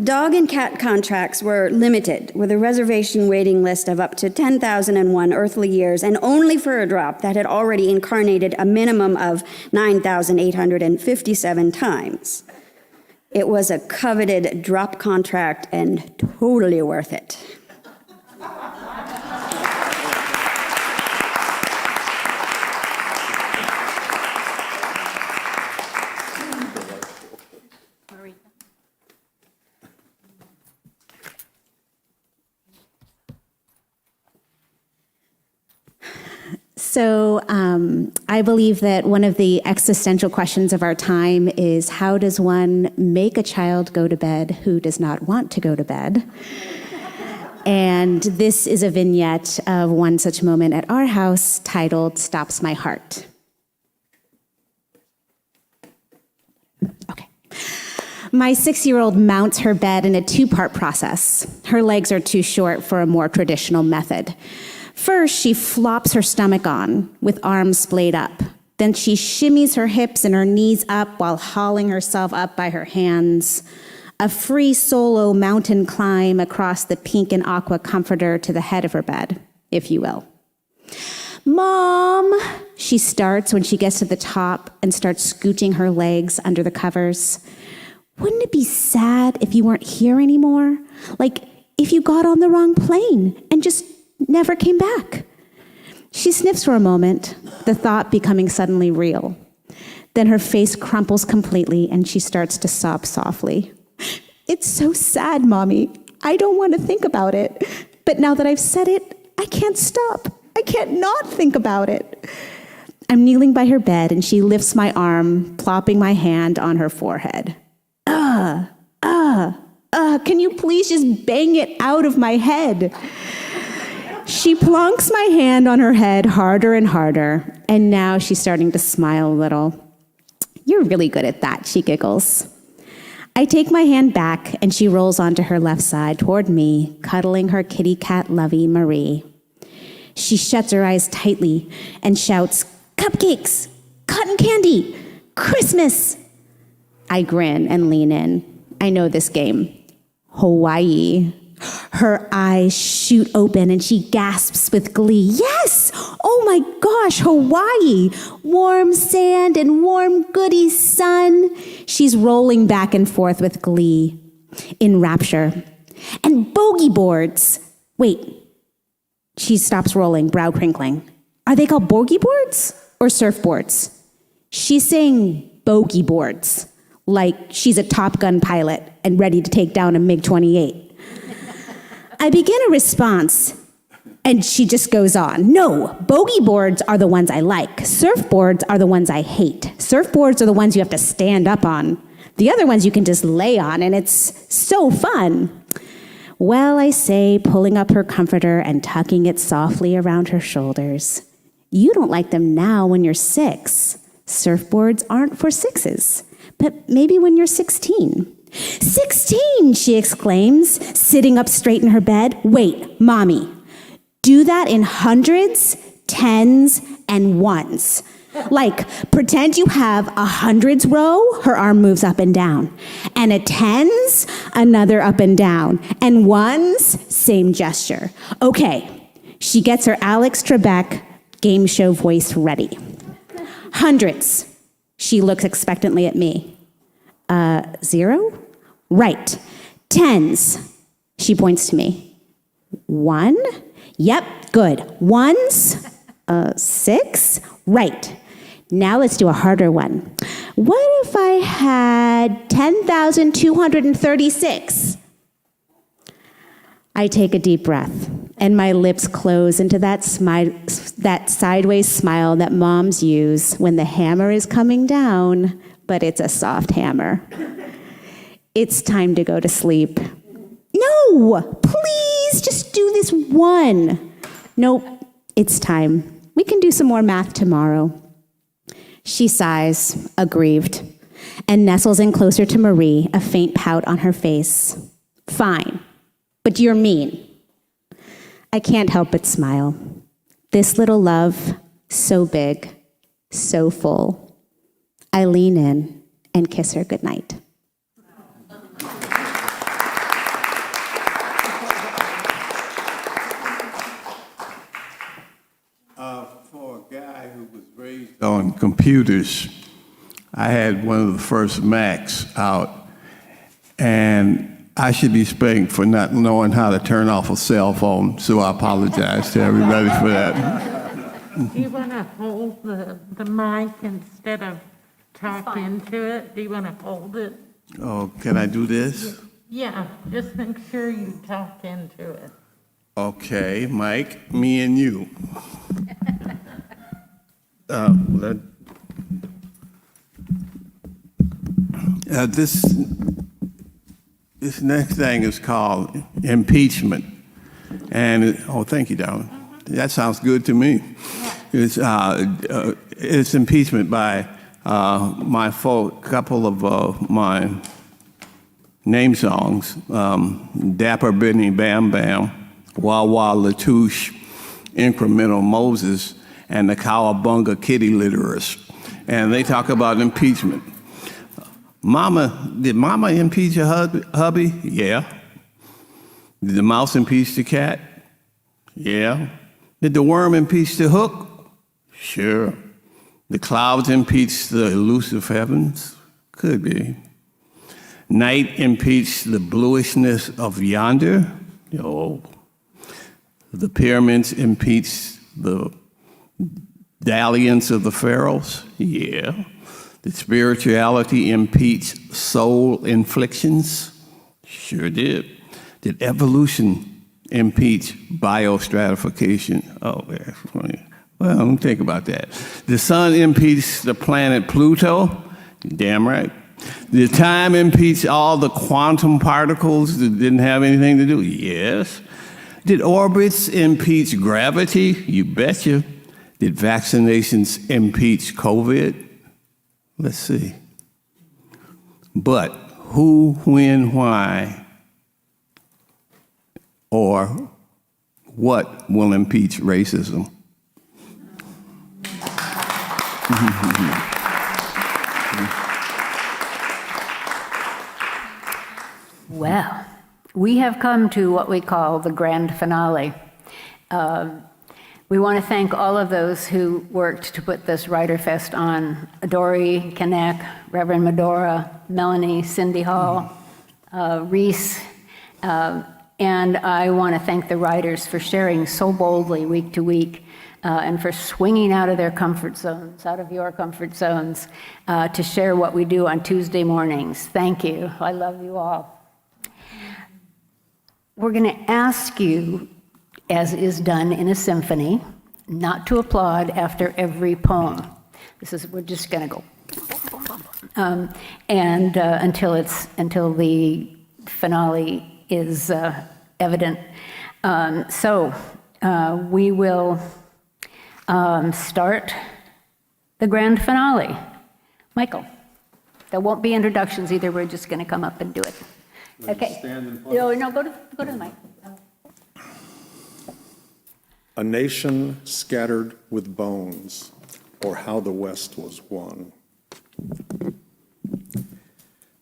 dog and cat contracts were limited, with a reservation waiting list of up to 10,001 earthly years, and only for a drop that had already incarnated a minimum of 9,857 times. It was a coveted drop contract and totally worth it. So I believe that one of the existential questions of our time is, how does one make a child go to bed who does not want to go to bed? And this is a vignette of one such moment at our house titled "Stops My Heart." Okay. My 6-year-old mounts her bed in a 2-part process. Her legs are too short for a more traditional method. First, she flops her stomach on with arms splayed up. Then she shimmies her hips and her knees up while hauling herself up by her hands. A free solo mountain climb across the pink and aqua comforter to the head of her bed, if you will. "Mom," she starts when she gets to the top and starts scooching her legs under the covers. "Wouldn't it be sad if you weren't here anymore? Like if you got on the wrong plane and just never came back?" She sniffs for a moment, the thought becoming suddenly real. Then her face crumples completely and she starts to sob softly. "It's so sad, Mommy. I don't want to think about it. But now that I've said it, I can't stop. I can't not think about it." I'm kneeling by her bed and she lifts my arm, plopping my hand on her forehead. Can you please just bang it out of my head?" She plonks my hand on her head harder and harder, and now she's starting to smile a little. "You're really good at that," she giggles. I take my hand back, and she rolls onto her left side toward me, cuddling her kitty cat lovey, Marie. She shuts her eyes tightly and shouts, "Cupcakes! Cotton candy! Christmas!" I grin and lean in. I know this game. Hawaii. Her eyes shoot open and she gasps with glee. "Yes! Oh my gosh, Hawaii! Warm sand and warm goody sun." She's rolling back and forth with glee, in rapture. "And bogey boards." Wait. She stops rolling, brow crinkling. "Are they called bogey boards or surfboards?" She's saying bogey boards, like she's a Top Gun pilot and ready to take down a MiG-28. I begin a response, and she just goes on. "No, bogey boards are the ones I like. Surfboards are the ones I hate. Surfboards are the ones you have to stand up on. The other ones you can just lay on, and it's so fun." "Well," I say, pulling up her comforter and tucking it softly around her shoulders, "you don't like them now when you're 6. Surfboards aren't for 6s, but maybe when you're 16. 16, she exclaims, sitting up straight in her bed. "Wait, Mommy, do that in hundreds, tens, and ones. Like, pretend you have a hundreds row," her arm moves up and down, "and a tens, another up and down, and ones, same gesture. Okay," she gets her Alex Trebek game show voice ready. "Hundreds." She looks expectantly at me. 0? Right. 10s. She points to me. 1? Yep, good. 1s? 6? Right. Now let's do a harder one. What if I had 10,236? I take a deep breath, and my lips close into that sideways smile that moms use when the hammer is coming down, but it's a soft hammer. It's time to go to sleep. "No, please, just do this one." "Nope, it's time. We can do some more math tomorrow." She sighs, aggrieved, and nestles in closer to Marie, a faint pout on her face. "Fine, but you're mean." I can't help but smile. This little love, so big, so full. I lean in and kiss her goodnight. computers. I had one of the first Macs out, and I should be spanked for not knowing how to turn off a cell phone, so I apologize to everybody for that. Do you want to hold the mic instead of talk into it? Do you want to hold it? Oh, can I do this? Yeah, just make sure you talk into it. Okay, Mike, me and you. This next thing is called impeachment. And, thank you, darling. That sounds good to me. It's impeachment by couple of my name songs, Dapper Benny Bam Bam, Wah Wah Latouche, Incremental Moses, and the Cowabunga Kitty Litterers. And they talk about impeachment. Did Mama impeach her hubby? Yeah. Did the mouse impeach the cat? Yeah. Did the worm impeach the hook? Sure. The clouds impeach the elusive heavens? Could be. Night impeach the bluishness of yonder? Oh. The pyramids impeach the dalliance of the pharaohs? Yeah. Did spirituality impeach soul inflictions? Sure did. Did evolution impeach biostratification? Oh, that's funny. Well, don't think about that. The sun impeached the planet Pluto? Damn right. Did time impeach all the quantum particles that didn't have anything to do? Yes. Did orbits impeach gravity? You betcha. Did vaccinations impeach COVID? Let's see. But who, when, why, or what will impeach racism? Well, we have come to what we call the grand finale. We want to thank all of those who worked to put this Writer Fest on. Dory Kanek, Reverend Medora, Melanie, Cindy Hall, Reese, and I want to thank the writers for sharing so boldly week to week and for swinging out of their comfort zones, out of your comfort zones, to share what we do on Tuesday mornings. Thank you. I love you all. We're going to ask you, as is done in a symphony, not to applaud after every poem. We're just going to go, until the finale is evident. So we will start the grand finale. Michael, there won't be introductions either. We're just going to come up and do it. Okay. No, go to the mic. A nation scattered with bones, or how the West was won.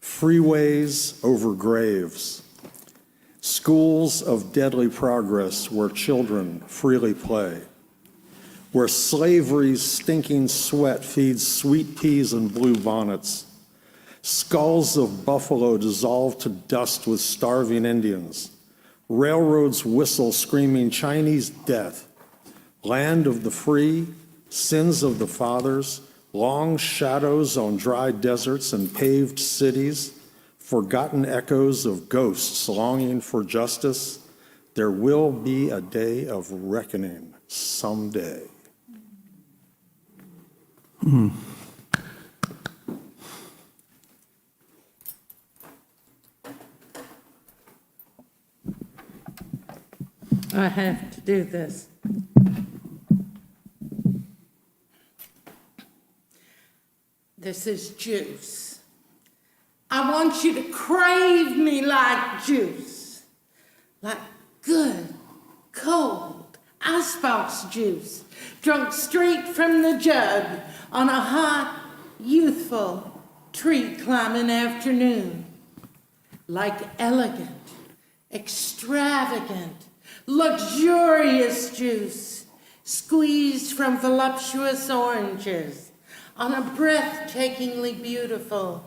Freeways over graves, schools of deadly progress where children freely play, where slavery's stinking sweat feeds sweet peas and blue bonnets, skulls of buffalo dissolved to dust with starving Indians, railroads whistle screaming Chinese death, land of the free, sins of the fathers, long shadows on dry deserts and paved cities, forgotten echoes of ghosts longing for justice. There will be a day of reckoning someday. I have to do this. This is juice. I want you to crave me like juice, like good, cold icebox juice, drunk straight from the jug on a hot, youthful, tree-climbing afternoon. Like elegant, extravagant, luxurious juice, squeezed from voluptuous oranges on a breathtakingly beautiful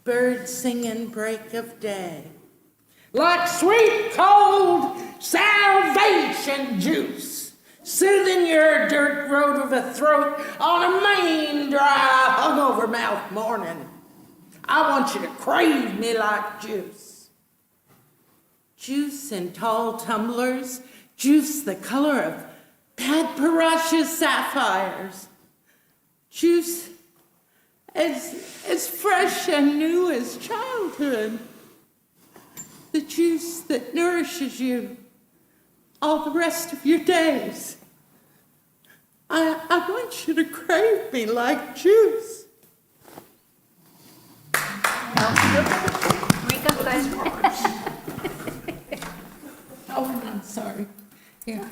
bird-singing break of day. Like sweet, cold salvation juice, soothing your dirt road of a throat on a mean, dry, hungover mouth morning. I want you to crave me like juice. Juice in tall tumblers, juice the color of Padparadscha sapphires. Juice as fresh and new as childhood. The juice that nourishes you all the rest of your days. I want you to crave me like juice. Oh, I'm sorry. Here.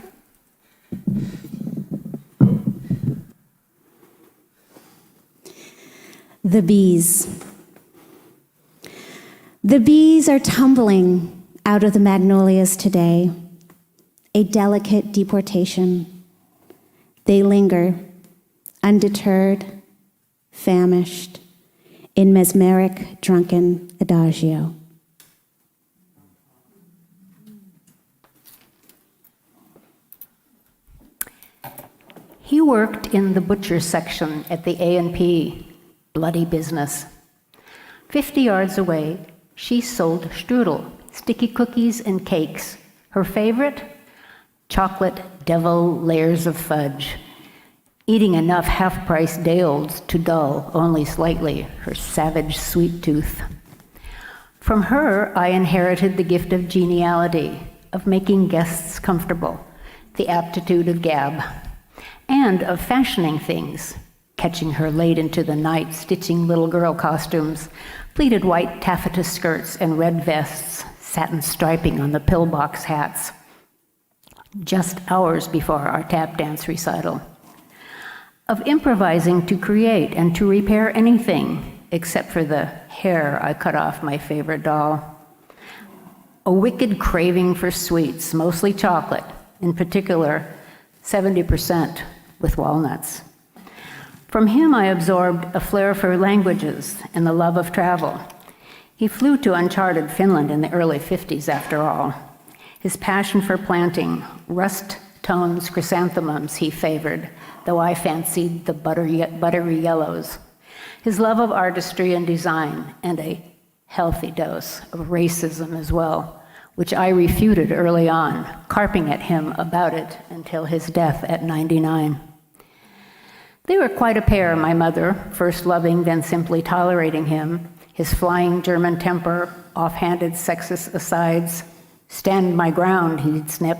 The bees. The bees are tumbling out of the magnolias today, a delicate deportation. They linger, undeterred, famished, in mesmeric, drunken adagio. He worked in the butcher section at the A&P, bloody business. 50 yards away, she sold strudel, sticky cookies and cakes. Her favorite? Chocolate devil layers of fudge. Eating enough half-price day-olds to dull only slightly her savage sweet tooth. From her, I inherited the gift of geniality, of making guests comfortable, the aptitude of gab, and of fashioning things, catching her late into the night stitching little girl costumes, pleated white taffeta skirts and red vests, satin striping on the pillbox hats, just hours before our tap dance recital. Of improvising to create and to repair anything, except for the hair I cut off my favorite doll. A wicked craving for sweets, mostly chocolate, in particular, 70% with walnuts. From him, I absorbed a flair for languages and the love of travel. He flew to uncharted Finland in the early 50s, after all. His passion for planting rust-tones chrysanthemums he favored, though I fancied the buttery yellows. His love of artistry and design, and a healthy dose of racism as well, which I refuted early on, carping at him about it until his death at 99. They were quite a pair, my mother, first loving, then simply tolerating him, his flying German temper, offhanded sexist asides. Stand my ground, he'd snip,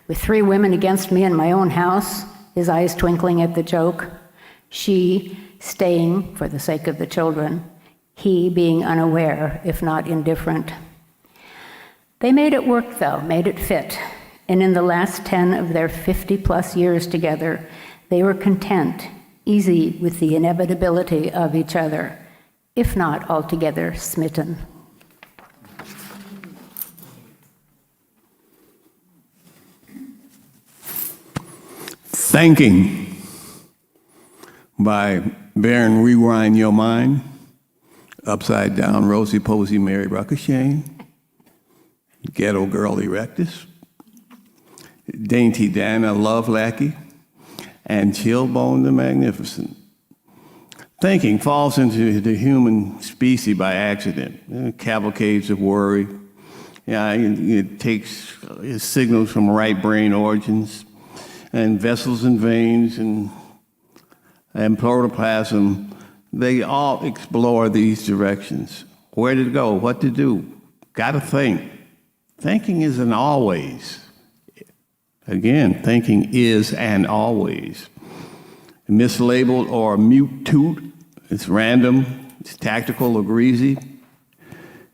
with 3 women against me in my own house, his eyes twinkling at the joke. She staying for the sake of the children, he being unaware, if not indifferent. They made it work, though, made it fit, and in the last 10 of their 50-plus years together, they were content, easy with the inevitability of each other, if not altogether smitten. Thanking by Marin Rewind Your Mind, Upside Down Rosie Posey Mary Ruckershane, Ghetto Girl Erectus, Dainty Dana Love Lackey, and Chillbone the Magnificent. Thinking falls into the human species by accident, cavalcades of worry. Yeah, it takes signals from right brain origins and vessels and veins and protoplasm. They all explore these directions. Where to go, what to do, gotta think. Thinking is an always. Again, thinking is an always. Mislabeled or mute toot, it's random, it's tactical or greasy,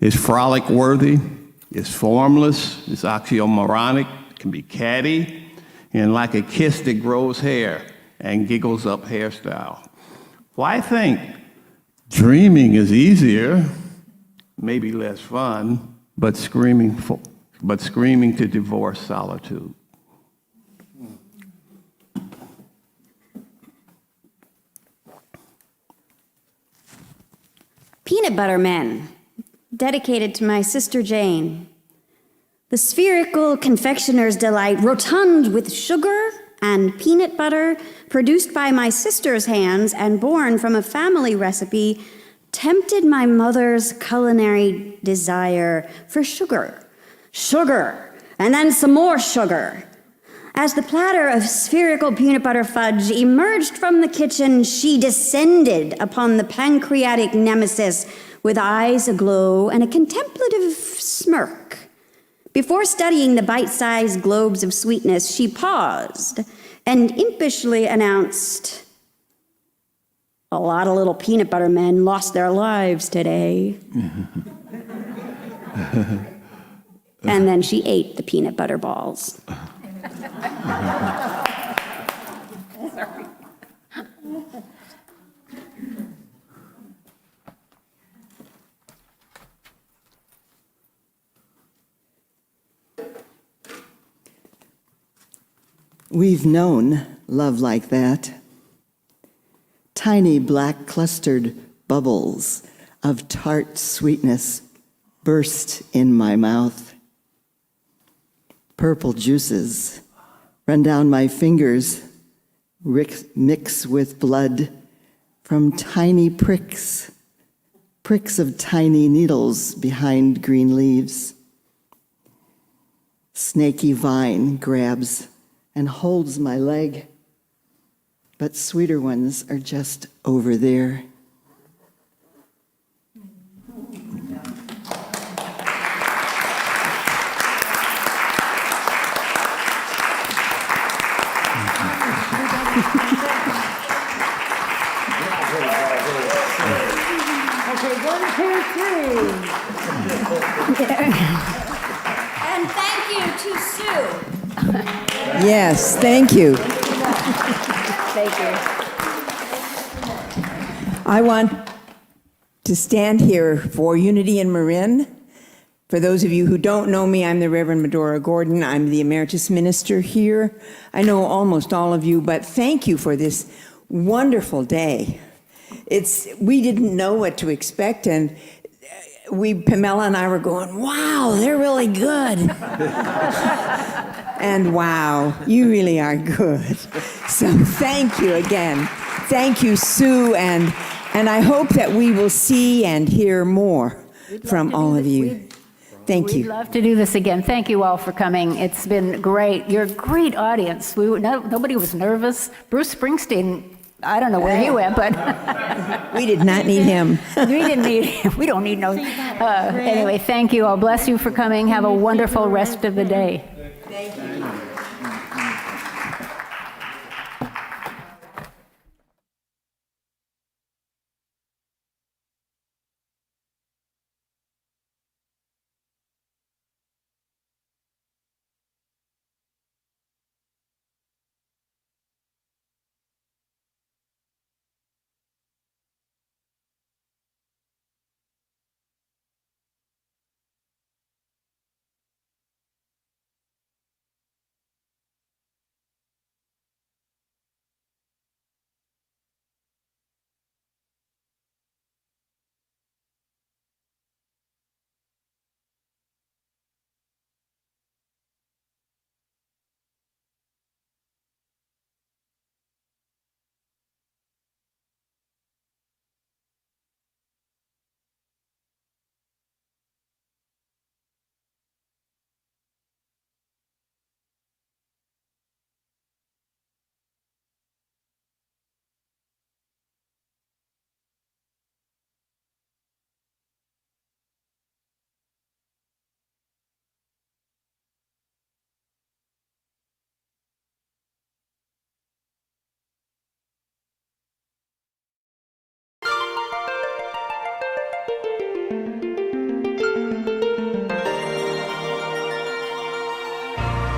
it's frolic worthy, it's formless, it's oxymoronic, it can be catty, and like a kiss that grows hair and giggles up hairstyle. Why think? Dreaming is easier, maybe less fun, but screaming to divorce solitude. Peanut Butter Men, dedicated to my sister Jane. The spherical confectioner's delight, rotund with sugar and peanut butter, produced by my sister's hands and born from a family recipe, tempted my mother's culinary desire for sugar, and then some more sugar. As the platter of spherical peanut butter fudge emerged from the kitchen, she descended upon the pancreatic nemesis with eyes aglow and a contemplative smirk. Before studying the bite-sized globes of sweetness, she paused and impishly announced, "A lot of little peanut butter men lost their lives today." And then she ate the peanut butter balls. We've known love like that. Tiny black clustered bubbles of tart sweetness burst in my mouth. Purple juices run down my fingers, mix with blood from tiny pricks of tiny needles behind green leaves. Snaky vine grabs and holds my leg, but sweeter ones are just over there. Okay, 1, 2, 3. And thank you to Sue. Yes, thank you. Thank you. I want to stand here for Unity in Marin. For those of you who don't know me, I'm the Reverend Medora Gordon. I'm the Emeritus Minister here. I know almost all of you, but thank you for this wonderful day. We didn't know what to expect, and Pamela and I were going, wow, they're really good. And wow, you really are good. So thank you again. Thank you, Sue, and I hope that we will see and hear more from all of you. Thank you. We'd love to do this again. Thank you all for coming. It's been great. You're a great audience. Nobody was nervous. Bruce Springsteen, I don't know where he went, but we did not need him. We didn't need him. We don't need no. Anyway, thank you all. Bless you for coming. Have a wonderful rest of the day. Thank you.